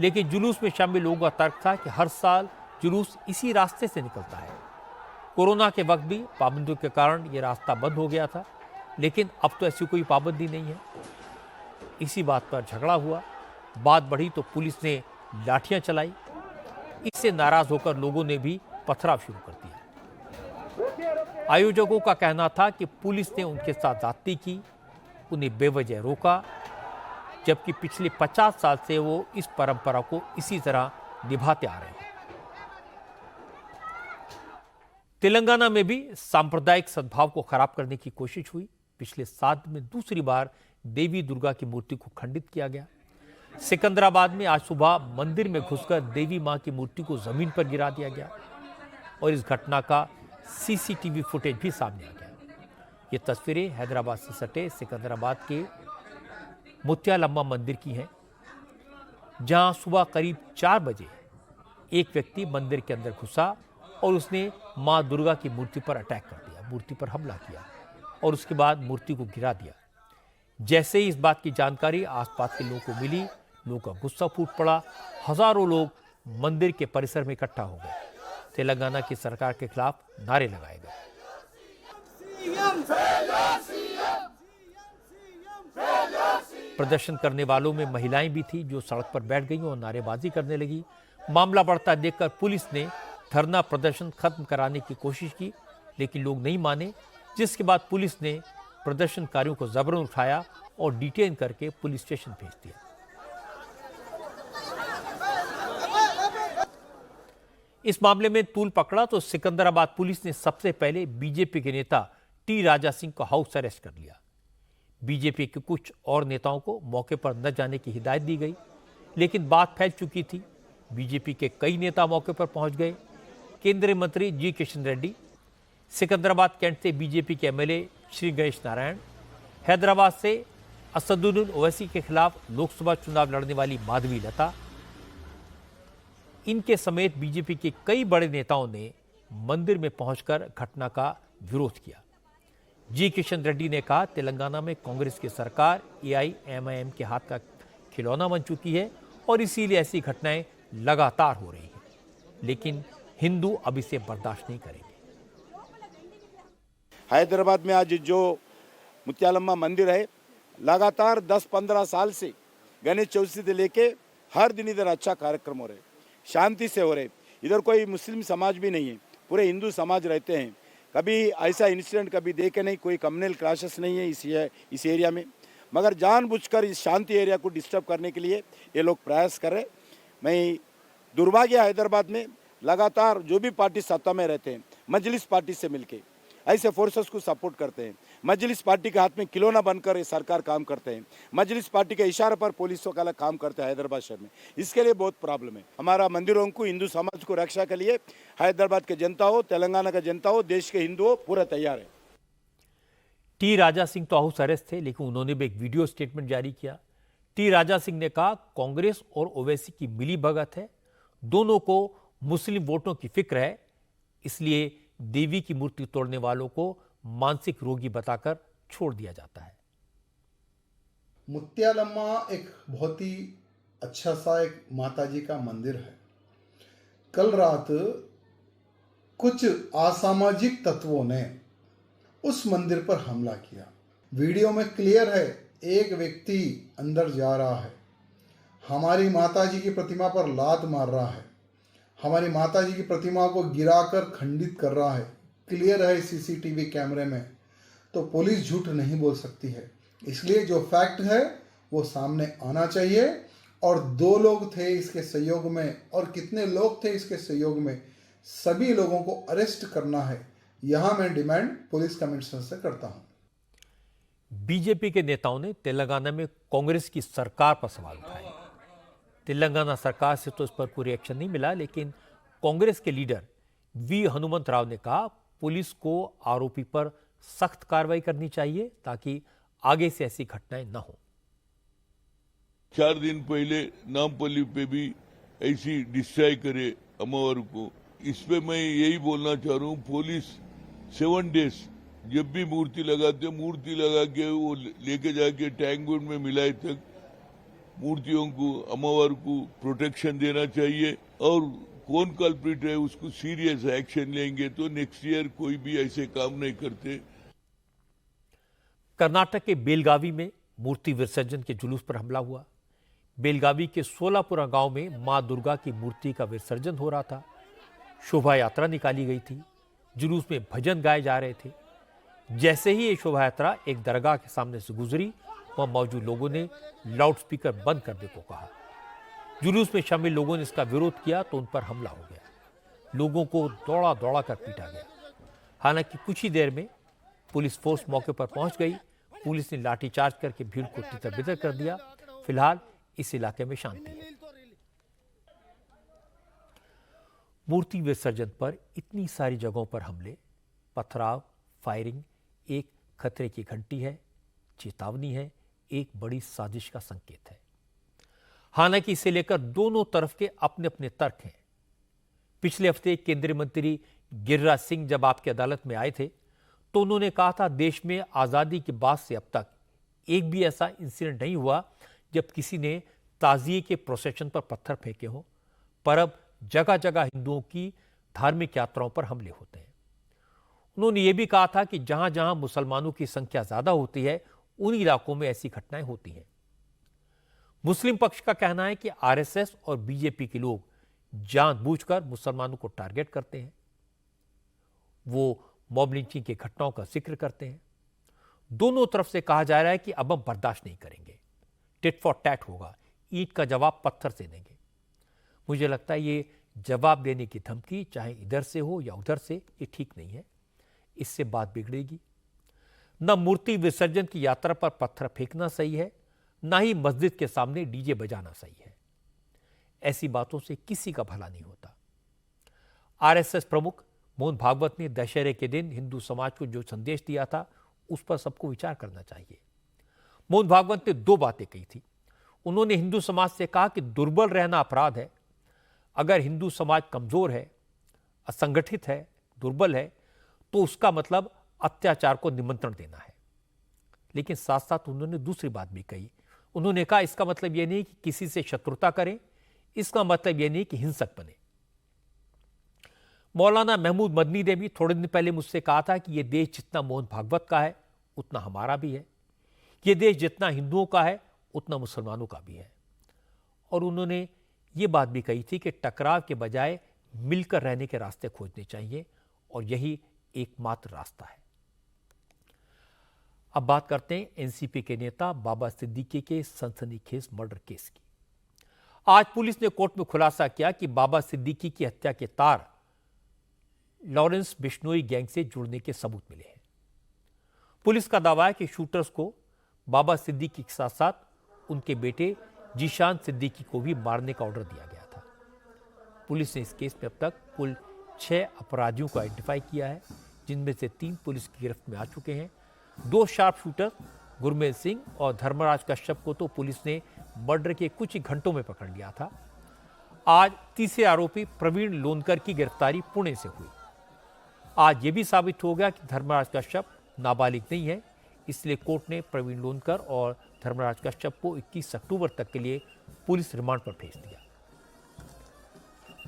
लेकिन जुलूस में शामिल लोगों का तर्क था कि हर साल जुलूस इसी रास्ते से निकलता है। कोरोना के वक्त भी पाबंदियों के कारण यह रास्ता बंद हो गया था, लेकिन अब तो ऐसी कोई पाबंदी नहीं है। इसी बात पर झगड़ा हुआ। बात बढ़ी तो पुलिस ने लाठियां चलाई। इससे नाराज होकर लोगों ने भी पथराव शुरू कर दिया। आयोजकों का कहना था कि पुलिस ने उनके साथ ज्यादती की, उन्हें बेवजह रोका, जबकि पिछले 50 साल से वो इस परंपरा को इसी तरह निभाते आ रहे हैं। तेलंगाना में भी सांप्रदायिक सद्भाव को खराब करने की कोशिश हुई। पिछले 7 दिन में दूसरी बार देवी दुर्गा की मूर्ति को खंडित किया गया। सिकंदराबाद में आज सुबह मंदिर में घुसकर देवी मां की मूर्ति को जमीन पर गिरा दिया गया और इस घटना का सीसीटीवी फुटेज भी सामने आ गया। ये तस्वीरें हैदराबाद से सटे सिकंदराबाद के मुत्यालम्मा मंदिर की हैं, जहां सुबह करीब 4 बजे एक व्यक्ति मंदिर के अंदर घुसा और उसने मां दुर्गा की मूर्ति पर अटैक कर दिया, मूर्ति पर हमला किया और उसके बाद मूर्ति को गिरा दिया। जैसे ही इस बात की जानकारी आसपास के लोगों को मिली, लोगों का गुस्सा फूट पड़ा। हजारों लोग मंदिर के परिसर में इकट्ठा हो गए। तेलंगाना की सरकार के खिलाफ नारे लगाए गए। प्रदर्शन करने वालों में महिलाएं भी थी, जो सड़क पर बैठ गईं और नारेबाजी करने लगी। मामला बढ़ता देखकर पुलिस ने धरना प्रदर्शन खत्म कराने की कोशिश की, लेकिन लोग नहीं माने, जिसके बाद पुलिस ने प्रदर्शनकारियों को जबरन उठाया और डिटेन करके पुलिस स्टेशन भेज दिया। इस मामले में तूल पकड़ा तो सिकंदराबाद पुलिस ने सबसे पहले बीजेपी के नेता टी राजा सिंह को हाउस अरेस्ट कर लिया। बीजेपी के कुछ और नेताओं को मौके पर न जाने की हिदायत दी गई, लेकिन बात फैल चुकी थी। बीजेपी के कई नेता मौके पर पहुंच गए। केंद्रीय मंत्री जी किशन रेड्डी, सिकंदराबाद कैंट से बीजेपी के एमएलए श्री गणेश नारायण, हैदराबाद से असदुद्दीन ओवैसी के खिलाफ लोकसभा चुनाव लड़ने वाली माधवी लता, इनके समेत बीजेपी के कई बड़े नेताओं ने मंदिर में पहुंचकर घटना का विरोध किया। जी किशन रेड्डी ने कहा, तेलंगाना में कांग्रेस की सरकार एआईएमआईएम के हाथ का खिलौना बन चुकी है और इसीलिए ऐसी घटनाएं लगातार हो रही हैं, लेकिन हिंदू अब इसे बर्दाश्त नहीं करेंगे। हैदराबाद में आज जो मुत्यालम्मा मंदिर है, लगातार 10-15 साल से गणेश चौथी से लेके हर दिन इधर अच्छा कार्यक्रम हो रहे, शांति से हो रहे। इधर कोई मुस्लिम समाज भी नहीं है, पूरे हिंदू समाज रहते हैं। कभी ऐसा इंसिडेंट कभी देखे नहीं, कोई कम्युनल क्लैशेस नहीं है इस एरिया में। मगर जानबूझकर इस शांति एरिया को डिस्टर्ब करने के लिए ये लोग प्रयास कर रहे। मैं दुर्भाग्य हैदराबाद में लगातार जो भी पार्टी सत्ता में रहते हैं, मजलिस पार्टी से मिलके ऐसे फोर्सेस को सपोर्ट करते हैं। मजलिस पार्टी के हाथ में खिलौना बनकर ये सरकार काम करते हैं। मजलिस पार्टी के इशारे पर पुलिसों का काम करते हैं हैदराबाद शहर में। इसके लिए बहुत प्रॉब्लम है। हमारा मंदिरों को, हिंदू समाज को रक्षा के लिए हैदराबाद के जनता हो, तेलंगाना का जनता हो, देश के हिंदू हो, पूरा तैयार है। टी राजा सिंह तो हाउस अरेस्ट थे, लेकिन उन्होंने भी एक वीडियो स्टेटमेंट जारी किया। टी राजा सिंह ने कहा, कांग्रेस और ओवैसी की मिली भगत है, दोनों को मुस्लिम वोटों की फिक्र है, इसलिए देवी की मूर्ति तोड़ने वालों को मानसिक रोगी बताकर छोड़ दिया जाता है। मुत्यालम्मा एक बहुत ही अच्छा सा एक माताजी का मंदिर है। कल रात कुछ असामाजिक तत्वों ने उस मंदिर पर हमला किया। वीडियो में क्लियर है, एक व्यक्ति अंदर जा रहा है, हमारी माताजी की प्रतिमा पर लात मार रहा है, हमारी माताजी की प्रतिमा को गिराकर खंडित कर रहा है। क्लियर है सीसीटीवी कैमरे में, तो पुलिस झूठ नहीं बोल सकती है। इसलिए जो फैक्ट है वो सामने आना चाहिए। और 2 लोग थे इसके सहयोग में, और कितने लोग थे इसके सहयोग में, सभी लोगों को अरेस्ट करना है। यहां मैं डिमांड पुलिस कमिश्नर से करता हूं। बीजेपी के नेताओं ने तेलंगाना में कांग्रेस की सरकार पर सवाल उठाए। तेलंगाना सरकार से तो इस पर कोई रिएक्शन नहीं मिला, लेकिन कांग्रेस के लीडर वी हनुमंत राव ने कहा, पुलिस को आरोपी पर सख्त कार्रवाई करनी चाहिए ताकि आगे से ऐसी घटनाएं न हो। 4 दिन पहले नामपल्ली पे भी ऐसी डिस्ट्रॉय करे अम्मावार को। इस पे मैं यही बोलना चाह रहा हूँ, पुलिस 7 डेज जब भी मूर्ति लगाते, मूर्ति लगा के वो लेके जाके टैंक बंड में मिलाए तक मूर्तियों को, अम्मावार को प्रोटेक्शन देना चाहिए। और कौन कल्प्रिट है उसको सीरियस एक्शन लेंगे तो नेक्स्ट ईयर कोई भी ऐसे काम नहीं करते। कर्नाटक के बेलगावी में मूर्ति विसर्जन के जुलूस पर हमला हुआ। बेलगावी के सोलापुरा गांव में मां दुर्गा की मूर्ति का विसर्जन हो रहा था। शोभा यात्रा निकाली गई थी। जुलूस में भजन गाए जा रहे थे। जैसे ही ये शोभा यात्रा एक दरगाह के सामने से गुजरी, वहां मौजूद लोगों ने लाउडस्पीकर बंद करने को कहा। जुलूस में शामिल लोगों ने इसका विरोध किया तो उन पर हमला हो गया। लोगों को दौड़ा दौड़ा कर पीटा गया। हालांकि कुछ ही देर में पुलिस फोर्स मौके पर पहुंच गई। पुलिस ने लाठीचार्ज करके भीड़ को तितर-बितर कर दिया। फिलहाल इस इलाके में शांति है। मूर्ति विसर्जन पर इतनी सारी जगहों पर हमले, पथराव, फायरिंग एक खतरे की घंटी है, चेतावनी है, एक बड़ी साजिश का संकेत है। हालांकि इसे लेकर दोनों तरफ के अपने अपने तर्क हैं। पिछले हफ्ते केंद्रीय मंत्री गिरिराज सिंह जब आपकी अदालत में आए थे तो उन्होंने कहा था देश में आजादी के बाद से अब तक एक भी ऐसा इंसिडेंट नहीं हुआ जब किसी ने ताजिए के प्रोसेशन पर पत्थर फेंके हों, पर अब जगह जगह हिंदुओं की धार्मिक यात्राओं पर हमले होते हैं। उन्होंने ये भी कहा था कि जहां जहां मुसलमानों की संख्या ज्यादा होती है उन इलाकों में ऐसी घटनाएं होती हैं। मुस्लिम पक्ष का कहना है कि आरएसएस और बीजेपी के लोग जानबूझकर मुसलमानों को टारगेट करते हैं। वो मॉब लिंचिंग की घटनाओं का जिक्र करते हैं। दोनों तरफ से कहा जा रहा है कि अब हम बर्दाश्त नहीं करेंगे, टिट फॉर टैट होगा, ईंट का जवाब पत्थर से देंगे। मुझे लगता है ये जवाब देने की धमकी चाहे इधर से हो या उधर से, ये ठीक नहीं है। इससे बात बिगड़ेगी। न मूर्ति विसर्जन की यात्रा पर पत्थर फेंकना सही है, ना ही मस्जिद के सामने डीजे बजाना सही है। ऐसी बातों से किसी का भला नहीं होता। आरएसएस प्रमुख मोहन भागवत ने दशहरे के दिन हिंदू समाज को जो संदेश दिया था उस पर सबको विचार करना चाहिए। मोहन भागवत ने दो बातें कही थी। उन्होंने हिंदू समाज से कहा कि दुर्बल रहना अपराध है। अगर हिंदू समाज कमजोर है, असंगठित है, दुर्बल है तो उसका मतलब अत्याचार को निमंत्रण देना है। लेकिन साथ साथ उन्होंने दूसरी बात भी कही। उन्होंने कहा इसका मतलब यह नहीं कि किसी से शत्रुता करें, इसका मतलब यह नहीं कि हिंसक बने। मौलाना महमूद मदनी ने भी थोड़े दिन पहले मुझसे कहा था कि यह देश जितना मोहन भागवत का है उतना हमारा भी है। यह देश जितना हिंदुओं का है उतना मुसलमानों का भी है। और उन्होंने ये बात भी कही थी कि टकराव के बजाय मिलकर रहने के रास्ते खोजने चाहिए और यही एकमात्र रास्ता है। अब बात करते हैं एनसीपी के नेता बाबा सिद्दीकी के सनसनीखेज मर्डर केस की। आज पुलिस ने कोर्ट में खुलासा किया कि बाबा सिद्दीकी की हत्या के तार लॉरेंस बिश्नोई गैंग से जुड़ने के सबूत मिले हैं। पुलिस का दावा है कि शूटर्स को बाबा सिद्दीकी के साथ साथ उनके बेटे जीशान सिद्दीकी को भी मारने का ऑर्डर दिया गया था। पुलिस ने इस केस में अब तक कुल 6 अपराधियों को आइडेंटिफाई किया है, जिनमें से 3 पुलिस की गिरफ्त में आ चुके हैं। 2 शार्प शूटर गुरमेल सिंह और धर्मराज कश्यप को तो पुलिस ने मर्डर के कुछ ही घंटों में पकड़ लिया था। आज तीसरे आरोपी प्रवीण लोनकर की गिरफ्तारी पुणे से हुई। आज यह भी साबित हो गया कि धर्मराज कश्यप नाबालिग नहीं है, इसलिए कोर्ट ने प्रवीण लोनकर और धर्मराज कश्यप को 21 अक्टूबर तक के लिए पुलिस रिमांड पर भेज दिया।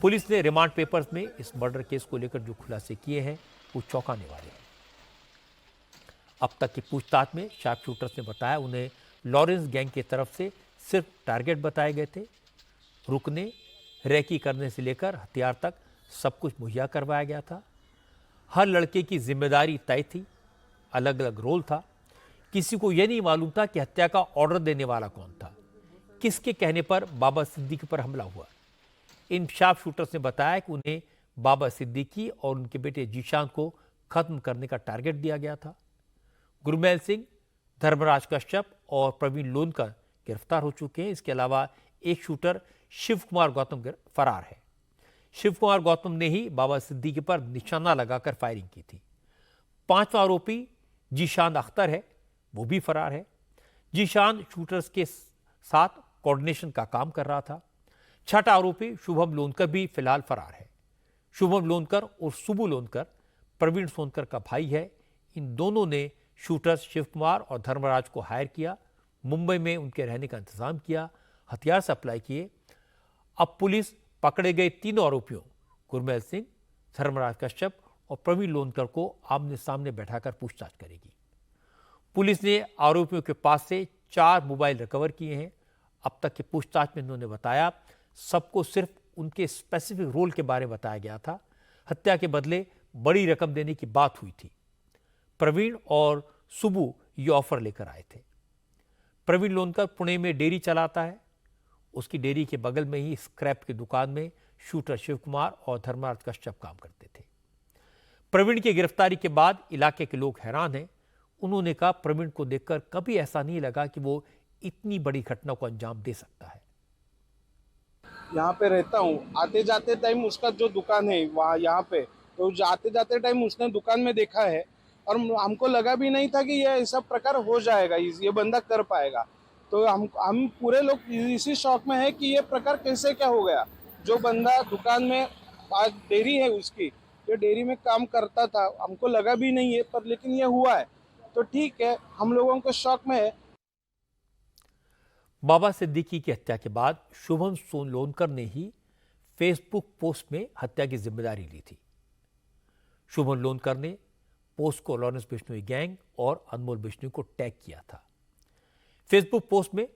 पुलिस ने रिमांड पेपर्स में इस मर्डर केस को लेकर जो खुलासे किए हैं वो चौंकाने वाले हैं। अब तक की पूछताछ में शार्प शूटर्स ने बताया उन्हें लॉरेंस गैंग की तरफ से सिर्फ टारगेट बताए गए थे। रुकने, रेकी करने से लेकर हथियार तक सब कुछ मुहैया करवाया गया था। हर लड़के की जिम्मेदारी तय थी, अलग अलग रोल था। किसी को यह नहीं मालूम था कि हत्या का ऑर्डर देने वाला कौन था, किसके कहने पर बाबा सिद्दीकी पर हमला हुआ। इन शार्प शूटर्स ने बताया कि उन्हें बाबा सिद्दीकी और उनके बेटे जीशान को खत्म करने का टारगेट दिया गया था। गुरमेल सिंह, धर्मराज कश्यप और प्रवीण लोनकर गिरफ्तार हो चुके हैं। इसके अलावा एक शूटर शिव कुमार गौतम फरार है। शिव कुमार गौतम ने ही बाबा सिद्दीकी पर निशाना लगाकर फायरिंग की थी। 5वां आरोपी जीशान अख्तर है, वो भी फरार है। जीशान शूटर्स के साथ कोऑर्डिनेशन का काम कर रहा था। 6ठा आरोपी शुभम लोनकर भी फिलहाल फरार है। शुभम लोनकर और सुबू लोनकर प्रवीण सोनकर का भाई है। इन दोनों ने शूटर्स शिव कुमार और धर्मराज को हायर किया, मुंबई में उनके रहने का इंतजाम किया, हथियार सप्लाई किए। अब पुलिस पकड़े गए 3 आरोपियों गुरमेल सिंह, धर्मराज कश्यप और प्रवीण लोनकर को आमने सामने बैठाकर पूछताछ करेगी। पुलिस ने आरोपियों के पास से 4 मोबाइल रिकवर किए हैं। अब तक की पूछताछ में इन्होंने बताया सबको सिर्फ उनके स्पेसिफिक रोल के बारे में बताया गया था। हत्या के बदले बड़ी रकम देने की बात हुई थी। प्रवीण और सुबू ये ऑफर लेकर आए थे। प्रवीण लोनकर पुणे में डेयरी चलाता है। उसकी डेयरी के बगल में ही स्क्रैप की दुकान में शूटर शिव कुमार और धर्मराज कश्यप काम करते थे। प्रवीण की गिरफ्तारी के बाद इलाके के लोग हैरान हैं। उन्होंने कहा प्रवीण को देखकर कभी ऐसा नहीं लगा कि वो इतनी बड़ी घटना को अंजाम दे सकता है। यहाँ पे रहता हूँ, आते जाते टाइम उसका जो दुकान है वहाँ यहाँ पे, तो आते जाते टाइम उसने दुकान में देखा है और हमको लगा भी नहीं था कि ये ऐसा प्रकार हो जाएगा, ये बंदा कर पाएगा। तो हम पूरे लोग इसी शौक में है कि ये प्रकार कैसे क्या हो गया। जो बंदा दुकान में डेयरी है उसकी, जो डेयरी में काम करता था, हमको लगा भी नहीं है, पर लेकिन ये हुआ है तो ठीक है, हम लोगों को शौक में है। बाबा सिद्दीकी की हत्या के बाद शुभम लोनकर ने ही फेसबुक पोस्ट में हत्या की जिम्मेदारी ली थी। शुभम लोनकर ने पोस्ट को लॉरेंस बिश्नोई गैंग और अनमोल बिश्नोई को टैग किया था। फेसबुक पोस्ट में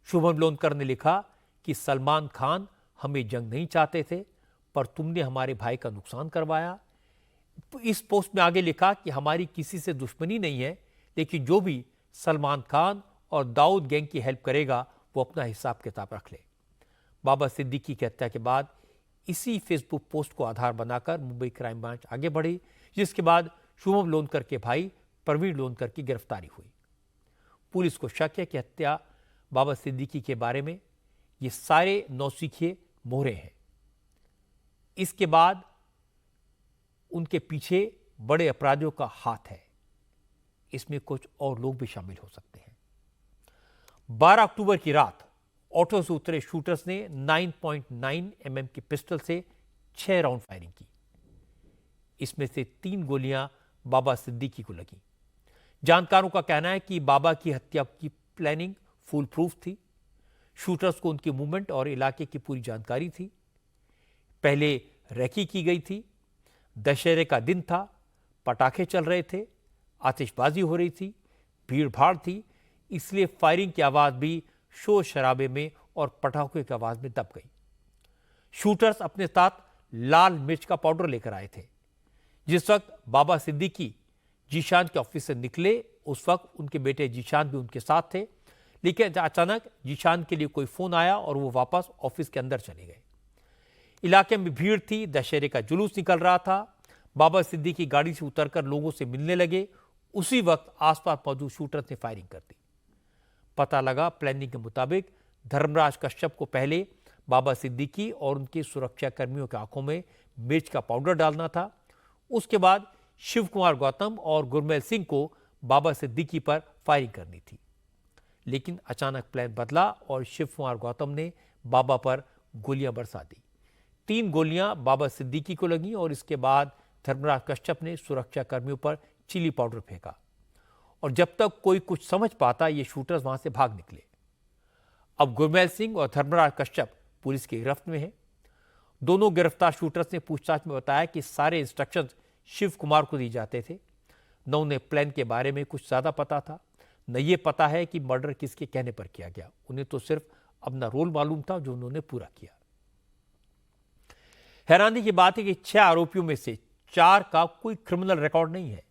शुभम लोनकर ने लिखा कि सलमान खान हमें जंग नहीं चाहते थे, पर तुमने हमारे भाई का नुकसान करवाया। इस पोस्ट में आगे लिखा कि हमारी किसी से दुश्मनी नहीं है, लेकिन जो भी सलमान खान और दाऊद गैंग की हेल्प करेगा वो अपना हिसाब किताब रख ले। बाबा सिद्दीकी की हत्या के बाद इसी फेसबुक पोस्ट को आधार बनाकर मुंबई क्राइम ब्रांच आगे बढ़ी, जिसके बाद शुभम लोनकर के भाई प्रवीण लोनकर की गिरफ्तारी हुई। पुलिस को शक है कि हत्या बाबा सिद्दीकी के बारे में ये सारे नौसिखिए मोहरे हैं। इसके बाद उनके पीछे बड़े अपराधियों का हाथ है। इसमें कुछ और लोग भी शामिल हो सकते हैं। 12 अक्टूबर की रात ऑटो से उतरे शूटर्स ने 9.9 mm की पिस्टल से 6 राउंड फायरिंग की। इसमें से 3 गोलियां बाबा सिद्दीकी को लगी। जानकारों का कहना है कि बाबा की हत्या की प्लानिंग फुल प्रूफ थी। शूटर्स को उनकी मूवमेंट और इलाके की पूरी जानकारी थी। पहले रेकी की गई थी। दशहरे का दिन था, पटाखे चल रहे थे, आतिशबाजी हो रही थी, भीड़ भाड़ थी, इसलिए फायरिंग की आवाज भी शोर शराबे में और पटाखों की आवाज में दब गई। शूटर्स अपने साथ लाल मिर्च का पाउडर लेकर आए थे। जिस वक्त बाबा सिद्दीकी जीशान के ऑफिस से निकले, उस वक्त उनके बेटे जीशान भी उनके साथ थे, लेकिन अचानक जीशान के लिए कोई फोन आया और वो वापस ऑफिस के अंदर चले गए। इलाके में भीड़ थी, दशहरे का जुलूस निकल रहा था। बाबा सिद्दीकी गाड़ी से उतरकर लोगों से मिलने लगे। उसी वक्त आसपास मौजूद शूटर्स ने फायरिंग कर दी। पता लगा प्लानिंग के मुताबिक धर्मराज कश्यप को पहले बाबा सिद्दीकी और उनके सुरक्षा कर्मियों की आंखों में मिर्च का पाउडर डालना था। उसके बाद शिव कुमार गौतम और गुरमेल सिंह को बाबा सिद्दीकी पर फायरिंग करनी थी, लेकिन अचानक प्लान बदला और शिव कुमार गौतम ने बाबा पर गोलियां बरसा दी। 3 गोलियां बाबा सिद्दीकी को लगी और इसके बाद धर्मराज कश्यप ने सुरक्षा कर्मियों पर चिली पाउडर फेंका और जब तक कोई कुछ समझ पाता ये शूटर्स वहां से भाग निकले। अब गुरमेल सिंह और धर्मराज कश्यप पुलिस की गिरफ्त में हैं। दोनों गिरफ्तार शूटर्स ने पूछताछ में बताया कि सारे इंस्ट्रक्शंस शिव कुमार को दिए जाते थे। न उन्हें प्लान के बारे में कुछ ज्यादा पता था, न ये पता है कि मर्डर किसके कहने पर किया गया। उन्हें तो सिर्फ अपना रोल मालूम था जो उन्होंने पूरा किया। हैरानी की बात है कि 6 आरोपियों में से 4 का कोई क्रिमिनल रिकॉर्ड नहीं है।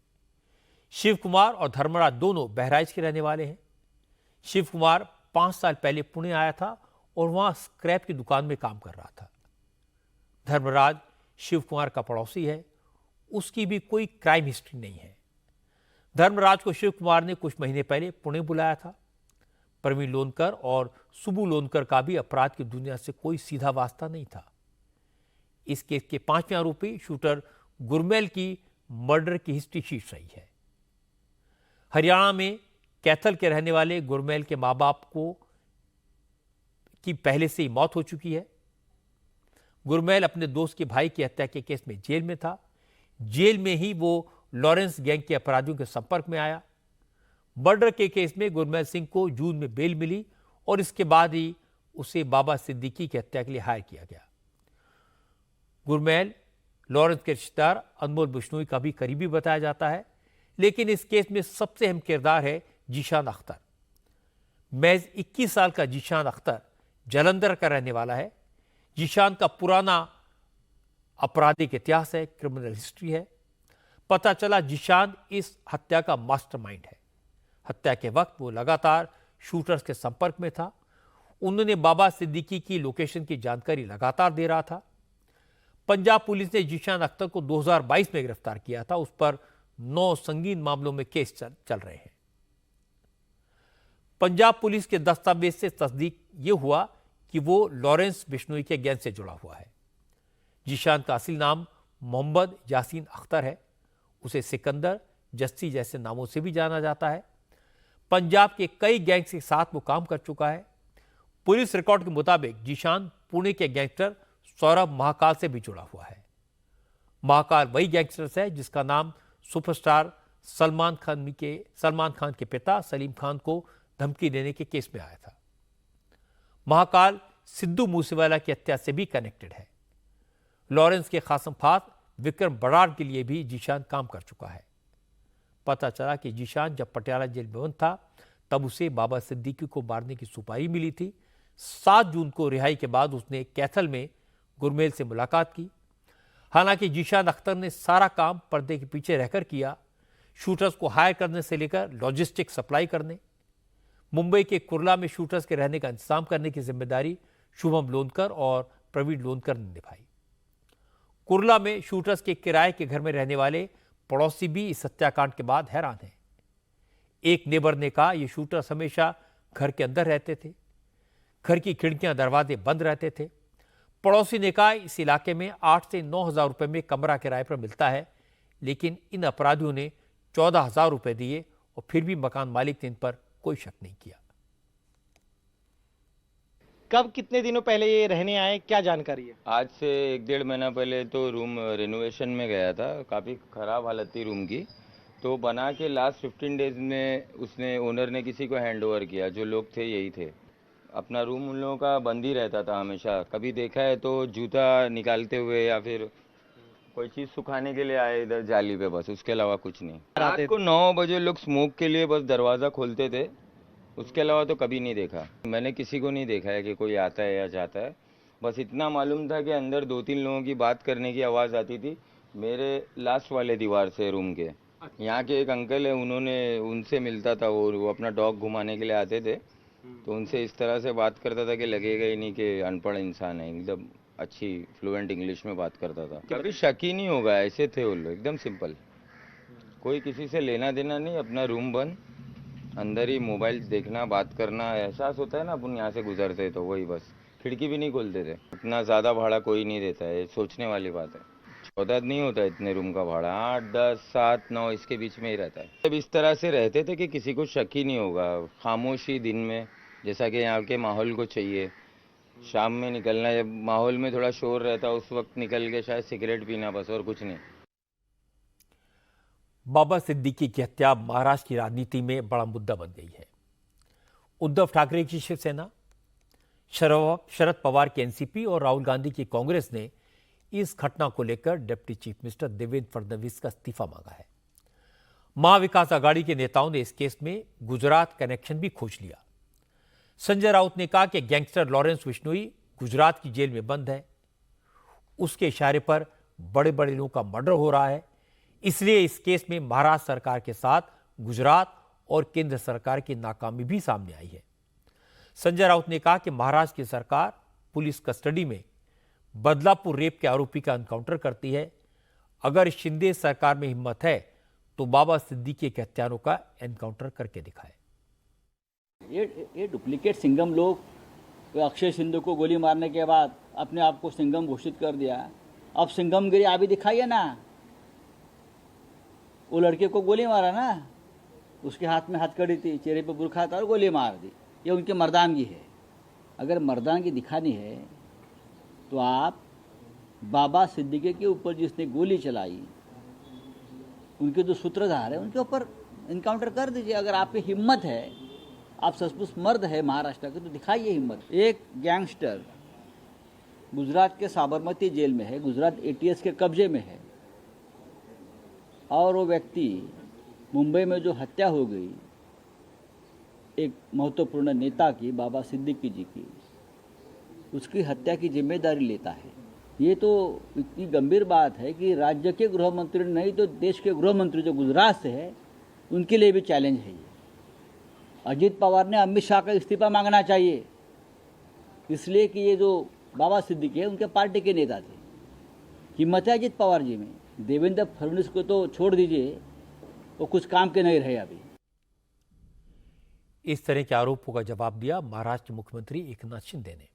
शिव कुमार और धर्मराज दोनों बहराइच के रहने वाले हैं। शिव कुमार 5 साल पहले पुणे आया था और वहां स्क्रैप की दुकान में काम कर रहा था। धर्मराज शिव कुमार का पड़ोसी है, उसकी भी कोई क्राइम हिस्ट्री नहीं है। धर्मराज को शिव कुमार ने कुछ महीने पहले पुणे बुलाया था। प्रवीण लोनकर और सुबू लोनकर का भी अपराध की दुनिया से कोई सीधा वास्ता नहीं था। इस केस के 5वें आरोपी शूटर गुरमेल की मर्डर की हिस्ट्री शीट रही है। हरियाणा में कैथल के रहने वाले गुरमेल के मां बाप की पहले से ही मौत हो चुकी है। गुरमेल अपने दोस्त के भाई की हत्या के केस में जेल में था। जेल में ही वो लॉरेंस गैंग के अपराधियों के संपर्क में आया। मर्डर के केस में गुरमेल सिंह को जून में बेल मिली और इसके बाद ही उसे बाबा सिद्दीकी की हत्या के लिए हायर किया गया। गुरमेल लॉरेंस के रिश्तेदार अनमोल बिश्नोई का भी करीबी बताया जाता है, लेकिन इस केस में सबसे अहम किरदार है जीशान अख्तर। महज 21 साल का जीशान अख्तर जालंधर का रहने वाला है। जीशान का पुराना आपराधिक इतिहास है, क्रिमिनल हिस्ट्री है। पता चला जीशान इस हत्या का मास्टरमाइंड है। हत्या के वक्त वो लगातार शूटर्स के संपर्क में था। उन्होंने बाबा सिद्दीकी की लोकेशन की जानकारी लगातार दे रहा था। पंजाब पुलिस ने जीशान अख्तर को 2022 में गिरफ्तार किया था। उस पर 9 संगीन मामलों में केस चल रहे हैं। पंजाब पुलिस के दस्तावेज से तस्दीक ये हुआ कि वो लॉरेंस बिश्नोई के गैंग से जुड़ा हुआ है। जीशान का असली नाम मोहम्मद यासीन अख्तर है। उसे सिकंदर, जस्सी जैसे नामों से भी जाना जाता है। पंजाब के कई गैंग्स के साथ वो काम कर चुका है। पुलिस रिकॉर्ड के मुताबिक जीशान पुणे के गैंगस्टर सौरभ महाकाल से भी जुड़ा हुआ है। महाकाल वही गैंगस्टर है जिसका नाम सुपरस्टार सलमान खान के पिता सलीम खान को धमकी देने के केस में आया था। महाकाल सिद्धू मूसेवाला की हत्या से भी कनेक्टेड है। लॉरेंस के खासम फात विक्रम बराड़ के लिए भी जीशान काम कर चुका है। पता चला कि जीशान जब पटियाला जेल में बंद था तब उसे बाबा सिद्दीकी को मारने की सुपारी मिली थी। 7 जून को रिहाई के बाद उसने कैथल में गुरमेल से मुलाकात की। हालांकि जीशान अख्तर ने सारा काम पर्दे के पीछे रहकर किया। शूटर्स को हायर करने से लेकर लॉजिस्टिक सप्लाई करने, मुंबई के कुर्ला में शूटर्स के रहने का इंतजाम करने की जिम्मेदारी शुभम लोनकर और प्रवीण लोनकर ने निभाई। कुर्ला में शूटर्स के किराए के घर में रहने वाले पड़ोसी भी इस हत्याकांड के बाद हैरान हैं। एक नेबर ने कहा ये शूटर्स हमेशा घर के अंदर रहते थे, घर की खिड़कियां दरवाजे बंद रहते थे। पड़ोसी ने कहा इस इलाके में 8 से 9 हजार रुपए में कमरा किराए पर मिलता है, लेकिन इन अपराधियों ने 14,000 रुपए दिए और फिर भी मकान मालिक ने इन पर कोई शक नहीं किया। कब कितने दिनों पहले ये रहने आए, क्या जानकारी है? आज से 1-1.5 महीना पहले तो रूम रिनोवेशन में गया था। काफ़ी ख़राब हालत थी रूम की, तो बना के लास्ट 15 डेज में उसने ओनर ने किसी को हैंड ओवर किया। जो लोग थे यही थे। अपना रूम उन लोगों का बंद ही रहता था हमेशा। कभी देखा है तो जूता निकालते हुए या फिर कोई चीज़ सुखाने के लिए आए इधर जाली पे, बस उसके अलावा कुछ नहीं। रात को 9 बजे लोग स्मोक के लिए बस दरवाज़ा खोलते थे, उसके अलावा तो कभी नहीं देखा। मैंने किसी को नहीं देखा है कि कोई आता है या जाता है। बस इतना मालूम था कि अंदर 2-3 लोगों की बात करने की आवाज़ आती थी मेरे लास्ट वाले दीवार से रूम के। यहाँ के एक अंकल है, उनसे मिलता था। वो अपना डॉग घुमाने के लिए आते थे, तो उनसे इस तरह से बात करता था कि लगेगा ही नहीं कि अनपढ़ इंसान है। एकदम अच्छी फ्लुएंट इंग्लिश में बात करता था। कभी शक ही नहीं होगा, ऐसे थे वो लोग, एकदम सिंपल। कोई किसी से लेना देना नहीं, अपना रूम बंद, अंदर ही मोबाइल देखना, बात करना। एहसास होता है ना अपन यहाँ से गुजरते तो, वही बस। खिड़की भी नहीं खोलते थे। इतना ज़्यादा भाड़ा कोई नहीं देता है, सोचने वाली बात है। 14 नहीं होता इतने रूम का भाड़ा, 8, 10, 7, 9 इसके बीच में ही रहता है। जब इस तरह से रहते थे कि किसी को शक ही नहीं होगा। खामोशी दिन में, जैसा कि यहाँ के माहौल को चाहिए। शाम में निकलना, जब माहौल में थोड़ा शोर रहता उस वक्त निकल के शायद सिगरेट पीना, बस और कुछ नहीं। बाबा सिद्दीकी की हत्या महाराष्ट्र की राजनीति में बड़ा मुद्दा बन गई है। उद्धव ठाकरे की शिवसेना, शरद पवार की एनसीपी और राहुल गांधी की कांग्रेस ने इस घटना को लेकर deputy chief minister Devendra Fadnavis का इस्तीफा मांगा है। महाविकास आघाड़ी के नेताओं ने इस केस में गुजरात कनेक्शन भी खोज लिया। संजय राउत ने कहा कि गैंगस्टर लॉरेंस बिश्नोई गुजरात की जेल में बंद है। उसके इशारे पर बड़े बड़े लोगों का मर्डर हो रहा है, इसलिए इस केस में महाराष्ट्र सरकार के साथ गुजरात और केंद्र सरकार की नाकामी भी सामने आई है। संजय राउत ने कहा कि महाराष्ट्र की सरकार पुलिस कस्टडी में बदलापुर रेप के आरोपी का एनकाउंटर करती है। अगर शिंदे सरकार में हिम्मत है तो बाबा सिद्दीकी के हत्यारों का एनकाउंटर करके दिखाए। ये डुप्लीकेट सिंघम लोग अक्षय सिंधु को गोली मारने के बाद अपने आप को सिंघम घोषित कर दिया। अब सिंघमगिरी आप भी दिखाइए ना। वो लड़के को गोली मारा ना, उसके हाथ में हथकड़ी थी, चेहरे पे बुरखा था और गोली मार दी। ये उनकी मर्दानगी है। अगर मर्दानगी दिखानी है तो आप बाबा सिद्दीकी के ऊपर जिसने गोली चलाई, उनके जो सूत्रधार है उनके ऊपर इनकाउंटर कर दीजिए। अगर आपकी हिम्मत है, आप सचमुच मर्द है महाराष्ट्र के, तो दिखाइए हिम्मत। एक गैंगस्टर गुजरात के साबरमती जेल में है, गुजरात एटीएस के कब्जे में है, और वो व्यक्ति मुंबई में जो हत्या हो गई एक महत्वपूर्ण नेता की, बाबा सिद्दीकी जी की, उसकी हत्या की जिम्मेदारी लेता है। ये तो इतनी गंभीर बात है कि राज्य के गृह मंत्री नहीं तो देश के गृह मंत्री जो गुजरात से है उनके लिए भी चैलेंज है ये। अजीत पवार ने अमित शाह का इस्तीफा मांगना चाहिए, इसलिए कि ये जो बाबा सिद्दीकी है उनके पार्टी के नेता थे। हिम्मत है अजीत पवार जी में। देवेंद्र फडणवीस को तो छोड़ दीजिए, वो कुछ काम के नहीं रहे अभी। इस तरह के आरोपों का जवाब दिया महाराष्ट्र मुख्यमंत्री एकनाथ शिंदे ने।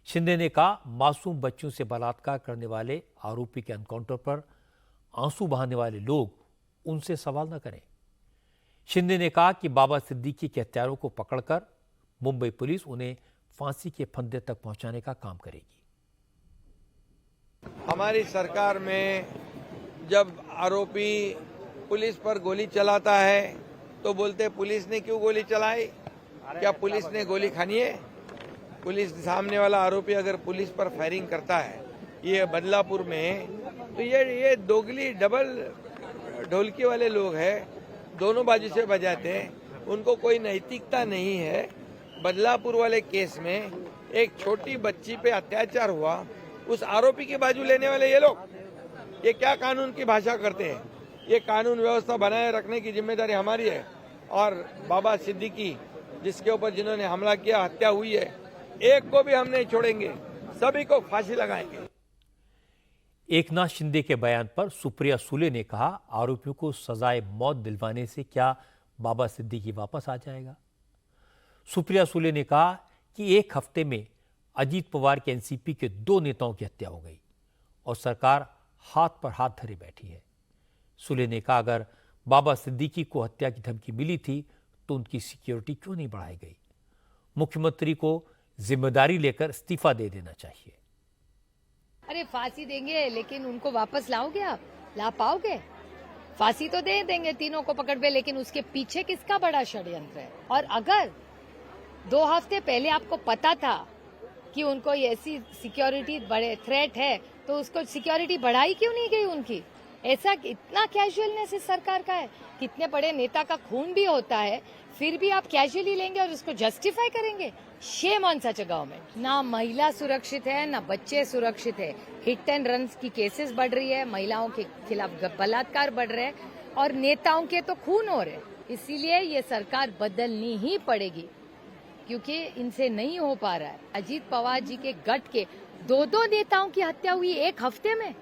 शिंदे ने कहा, मासूम बच्चों से बलात्कार करने वाले आरोपी के एनकाउंटर पर आंसू बहाने वाले लोग उनसे सवाल न करें। शिंदे ने कहा कि बाबा सिद्दीकी के हत्यारों को पकड़कर मुंबई पुलिस उन्हें फांसी के फंदे तक पहुंचाने का काम करेगी। हमारी सरकार में जब आरोपी पुलिस पर गोली चलाता है तो बोलते पुलिस ने क्यों गोली चलाई? क्या पुलिस ने गोली खानी है? पुलिस सामने वाला आरोपी अगर पुलिस पर फायरिंग करता है, ये बदलापुर में, तो ये दोगली डबल ढोलकी वाले लोग हैं, दोनों बाजू से बजाते हैं, उनको कोई नैतिकता नहीं है। बदलापुर वाले केस में एक छोटी बच्ची पे अत्याचार हुआ, उस आरोपी की बाजू लेने वाले ये लोग, ये क्या कानून की भाषा करते हैं? ये कानून व्यवस्था बनाए रखने की जिम्मेदारी हमारी है। और बाबा सिद्दीकी जिसके ऊपर जिन्होंने हमला किया, हत्या हुई है, एक को भी हम नहीं छोड़ेंगे, सभी को फांसी लगाएंगे। एकनाथ शिंदे के बयान पर सुप्रिया सुले ने कहा, आरोपियों को सजाए मौत दिलवाने से क्या बाबा सिद्दीकी वापस आ जाएगा? सुप्रिया सुले ने कहा कि एक हफ्ते में अजीत पवार के एनसीपी के 2 नेताओं की हत्या हो गई और सरकार हाथ पर हाथ धरे बैठी है। सुले ने कहा, अगर बाबा सिद्दीकी को हत्या की धमकी मिली थी तो उनकी सिक्योरिटी क्यों नहीं बढ़ाई गई? मुख्यमंत्री को जिम्मेदारी लेकर इस्तीफा दे देना चाहिए। अरे फांसी देंगे, लेकिन उनको वापस लाओगे? आप ला पाओगे? फांसी तो दे देंगे तीनों को पकड़ पे, लेकिन उसके पीछे किसका बड़ा षड्यंत्र है? और अगर 2 हफ्ते पहले आपको पता था कि उनको ऐसी सिक्योरिटी बड़े थ्रेट है, तो उसको सिक्योरिटी बढ़ाई क्यों नहीं गई उनकी? ऐसा इतना कैजुअलनेस इस सरकार का है। कितने बड़े नेता का खून भी होता है, फिर भी आप कैजुअली लेंगे और उसको जस्टिफाई करेंगे। Shame on such a government. ना महिला सुरक्षित है, ना बच्चे सुरक्षित है। हिट एंड रन की केसेस बढ़ रही है, महिलाओं के खिलाफ बलात्कार बढ़ रहे हैं और नेताओं के तो खून हो रहे। इसीलिए ये सरकार बदलनी ही पड़ेगी, क्योंकि इनसे नहीं हो पा रहा है। अजीत पवार जी के गट के 2 नेताओं की हत्या हुई एक हफ्ते में,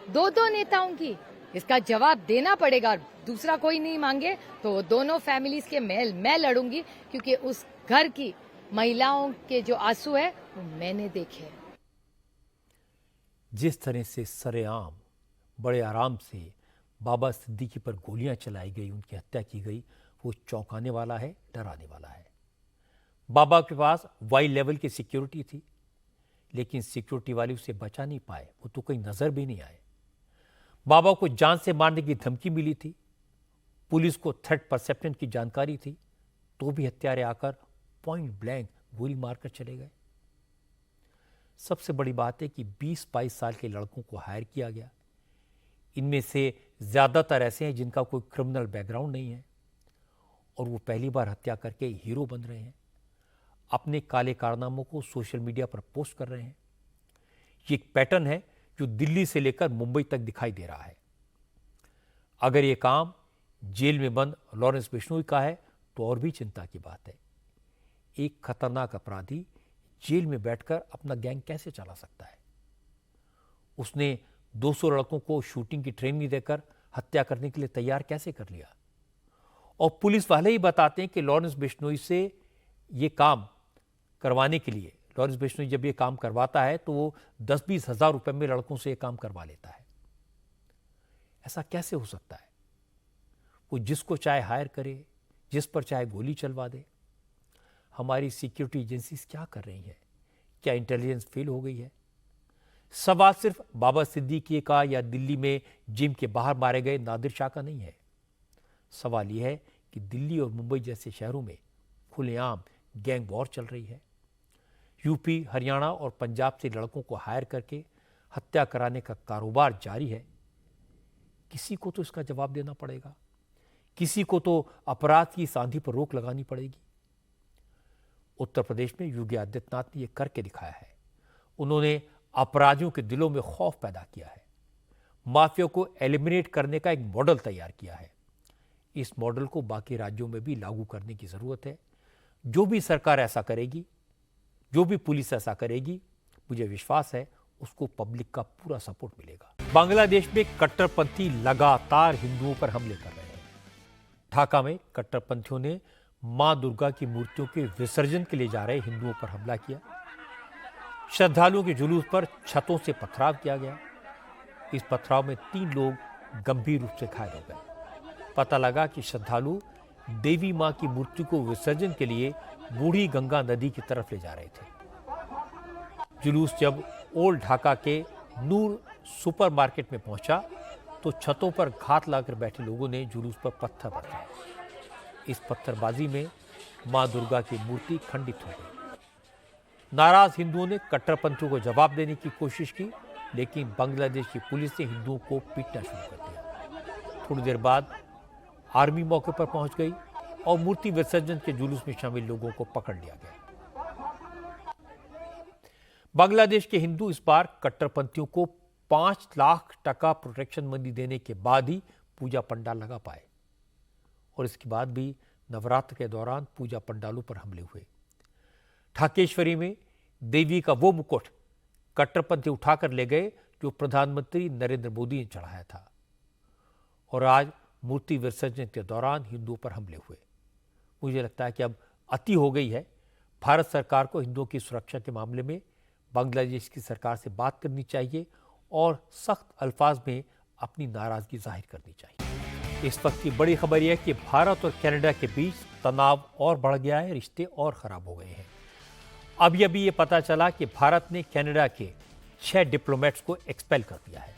2 नेताओं की। इसका जवाब देना पड़ेगा। और दूसरा कोई नहीं मांगे तो दोनों फैमिलीज के मैं लड़ूंगी, क्योंकि उस घर की महिलाओं के जो आंसू है वो मैंने देखे। जिस तरह से सरेआम बड़े आराम से बाबा सिद्दीकी पर गोलियां चलाई गई, उनकी हत्या की गई, वो चौंकाने वाला है, डराने वाला है। बाबा के पास वाई लेवल की सिक्योरिटी थी, लेकिन सिक्योरिटी वाले उसे बचा नहीं पाए, वो तो कहीं नजर भी नहीं आए। बाबा को जान से मारने की धमकी मिली थी, पुलिस को थ्रेट परसेप्शन की जानकारी थी, तो भी हत्यारे आकर पॉइंट ब्लैंक गोली मारकर चले गए। सबसे बड़ी बात है कि 20-22 साल के लड़कों को हायर किया गया। इनमें से ज्यादातर ऐसे हैं जिनका कोई क्रिमिनल बैकग्राउंड नहीं है और वो पहली बार हत्या करके हीरो बन रहे हैं, अपने काले कारनामों को सोशल मीडिया पर पोस्ट कर रहे हैं। ये एक पैटर्न है जो दिल्ली से लेकर मुंबई तक दिखाई दे रहा है। अगर ये काम जेल में बंद लॉरेंस बिश्नोई का है तो और भी चिंता की बात है। एक खतरनाक अपराधी जेल में बैठकर अपना गैंग कैसे चला सकता है? उसने 200 लड़कों को शूटिंग की ट्रेनिंग देकर हत्या करने के लिए तैयार कैसे कर लिया? और पुलिस वाले ही बताते हैं कि लॉरेंस बिश्नोई से ये काम करवाने के लिए, लॉरेंस बिश्नोई जब ये काम करवाता है तो वो 10-20 हज़ार रुपए में लड़कों से ये काम करवा लेता है। ऐसा कैसे हो सकता है? वो जिसको चाहे हायर करे, जिस पर चाहे गोली चलवा दे। हमारी सिक्योरिटी एजेंसीज क्या कर रही हैं? क्या इंटेलिजेंस फेल हो गई है? सवाल सिर्फ बाबा सिद्दीकी का या दिल्ली में जिम के बाहर मारे गए नादिर शाह का नहीं है। सवाल यह है कि दिल्ली और मुंबई जैसे शहरों में खुलेआम गैंग वॉर चल रही है। यूपी, हरियाणा और पंजाब से लड़कों को हायर करके हत्या कराने का कारोबार जारी है। किसी को तो इसका जवाब देना पड़ेगा, किसी को तो अपराध की सांधी पर रोक लगानी पड़ेगी। उत्तर प्रदेश में योगी आदित्यनाथ ने यह करके दिखाया है। उन्होंने अपराधियों के दिलों में खौफ पैदा किया है, माफिया को एलिमिनेट करने का एक मॉडल तैयार किया है। इस मॉडल को बाकी राज्यों में भी लागू करने की जरूरत है। जो भी सरकार ऐसा करेगी, जो भी पुलिस ऐसा करेगी, मुझे विश्वास है उसको पब्लिक का पूरा सपोर्ट मिलेगा। बांग्लादेश में कट्टरपंथी लगातार हिंदुओं पर हमले कर रहे हैं। ढाका में कट्टरपंथियों ने मां दुर्गा की मूर्तियों के विसर्जन के लिए जा रहे हिंदुओं पर हमला किया। श्रद्धालुओं के जुलूस पर छतों से पथराव किया गया। इस पथराव में 3 लोग गंभीर रूप से घायल हो गए। पता लगा कि श्रद्धालु देवी मां की मूर्ति को विसर्जन के लिए बूढ़ी गंगा नदी की तरफ ले जा रहे थे। जुलूस जब ओल्ड ढाका के नूर सुपरमार्केट में पहुंचा तो छतों पर घात लगाकर बैठे लोगों ने जुलूस पर पत्थर बरसाए। इस पत्थरबाजी में मां दुर्गा की मूर्ति खंडित हो गई। नाराज हिंदुओं ने कट्टरपंथियों को जवाब देने की कोशिश की, लेकिन बांग्लादेश की पुलिस ने हिंदुओं को पीटना शुरू कर दिया। थोड़ी देर बाद आर्मी मौके पर पहुंच गई और मूर्ति विसर्जन के जुलूस में शामिल लोगों को पकड़ लिया गया। बांग्लादेश के हिंदू इस बार कट्टरपंथियों को 5 लाख टका प्रोटेक्शन मनी देने के बाद ही पूजा पंडाल लगा पाए, और इसके बाद भी नवरात्र के दौरान पूजा पंडालों पर हमले हुए। ढाकेश्वरी में देवी का वो मुकुट कट्टरपंथी उठाकर ले गए जो प्रधानमंत्री नरेंद्र मोदी ने चढ़ाया था, और आज मूर्ति विसर्जन के दौरान हिंदुओं पर हमले हुए। मुझे लगता है कि अब अति हो गई है। भारत सरकार को हिंदुओं की सुरक्षा के मामले में बांग्लादेश की सरकार से बात करनी चाहिए और सख्त अल्फाज में अपनी नाराजगी जाहिर करनी चाहिए। इस वक्त की बड़ी खबर यह है कि भारत और कनाडा के बीच तनाव और बढ़ गया है, रिश्ते और खराब हो गए हैं। अभी ये पता चला कि भारत ने कनाडा के 6 डिप्लोमेट्स को एक्सपेल कर दिया है।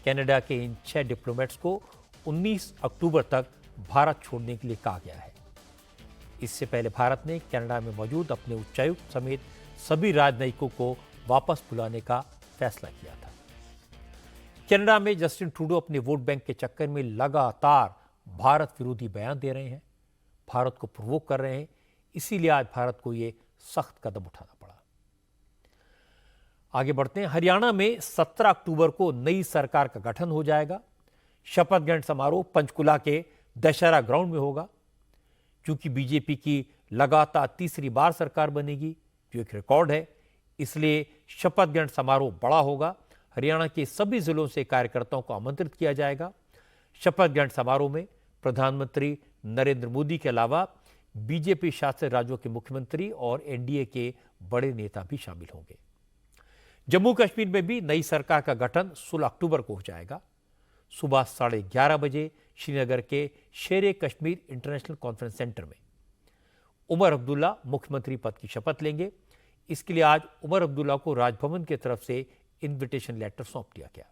कनाडा के इन 6 डिप्लोमेट्स को 19 अक्टूबर तक भारत छोड़ने के लिए कहा गया है। इससे पहले भारत ने कनाडा में मौजूद अपने उच्चायुक्त समेत सभी राजनयिकों को वापस बुलाने का फैसला किया था। कनाडा में जस्टिन ट्रूडो अपने वोट बैंक के चक्कर में लगातार भारत विरोधी बयान दे रहे हैं, भारत को प्रोवोक कर रहे हैं। इसीलिए आज भारत को यह सख्त कदम उठाना पड़ा। आगे बढ़ते हैं। हरियाणा में 17 अक्टूबर को नई सरकार का गठन हो जाएगा। शपथ ग्रहण समारोह पंचकुला के दशहरा ग्राउंड में होगा। क्योंकि बीजेपी की लगातार तीसरी बार सरकार बनेगी, जो एक रिकॉर्ड है, इसलिए शपथ ग्रहण समारोह बड़ा होगा। हरियाणा के सभी जिलों से कार्यकर्ताओं को आमंत्रित किया जाएगा। शपथ ग्रहण समारोह में प्रधानमंत्री नरेंद्र मोदी के अलावा बीजेपी शासित राज्यों के मुख्यमंत्री और एनडीए के बड़े नेता भी शामिल होंगे। जम्मू कश्मीर में भी नई सरकार का गठन 16 अक्टूबर को हो जाएगा। सुबह 11:30 बजे श्रीनगर के शेरे कश्मीर इंटरनेशनल कॉन्फ्रेंस सेंटर में उमर अब्दुल्ला मुख्यमंत्री पद की शपथ लेंगे। इसके लिए आज उमर अब्दुल्ला को राजभवन की तरफ से इन्विटेशन लेटर सौंप दिया गया।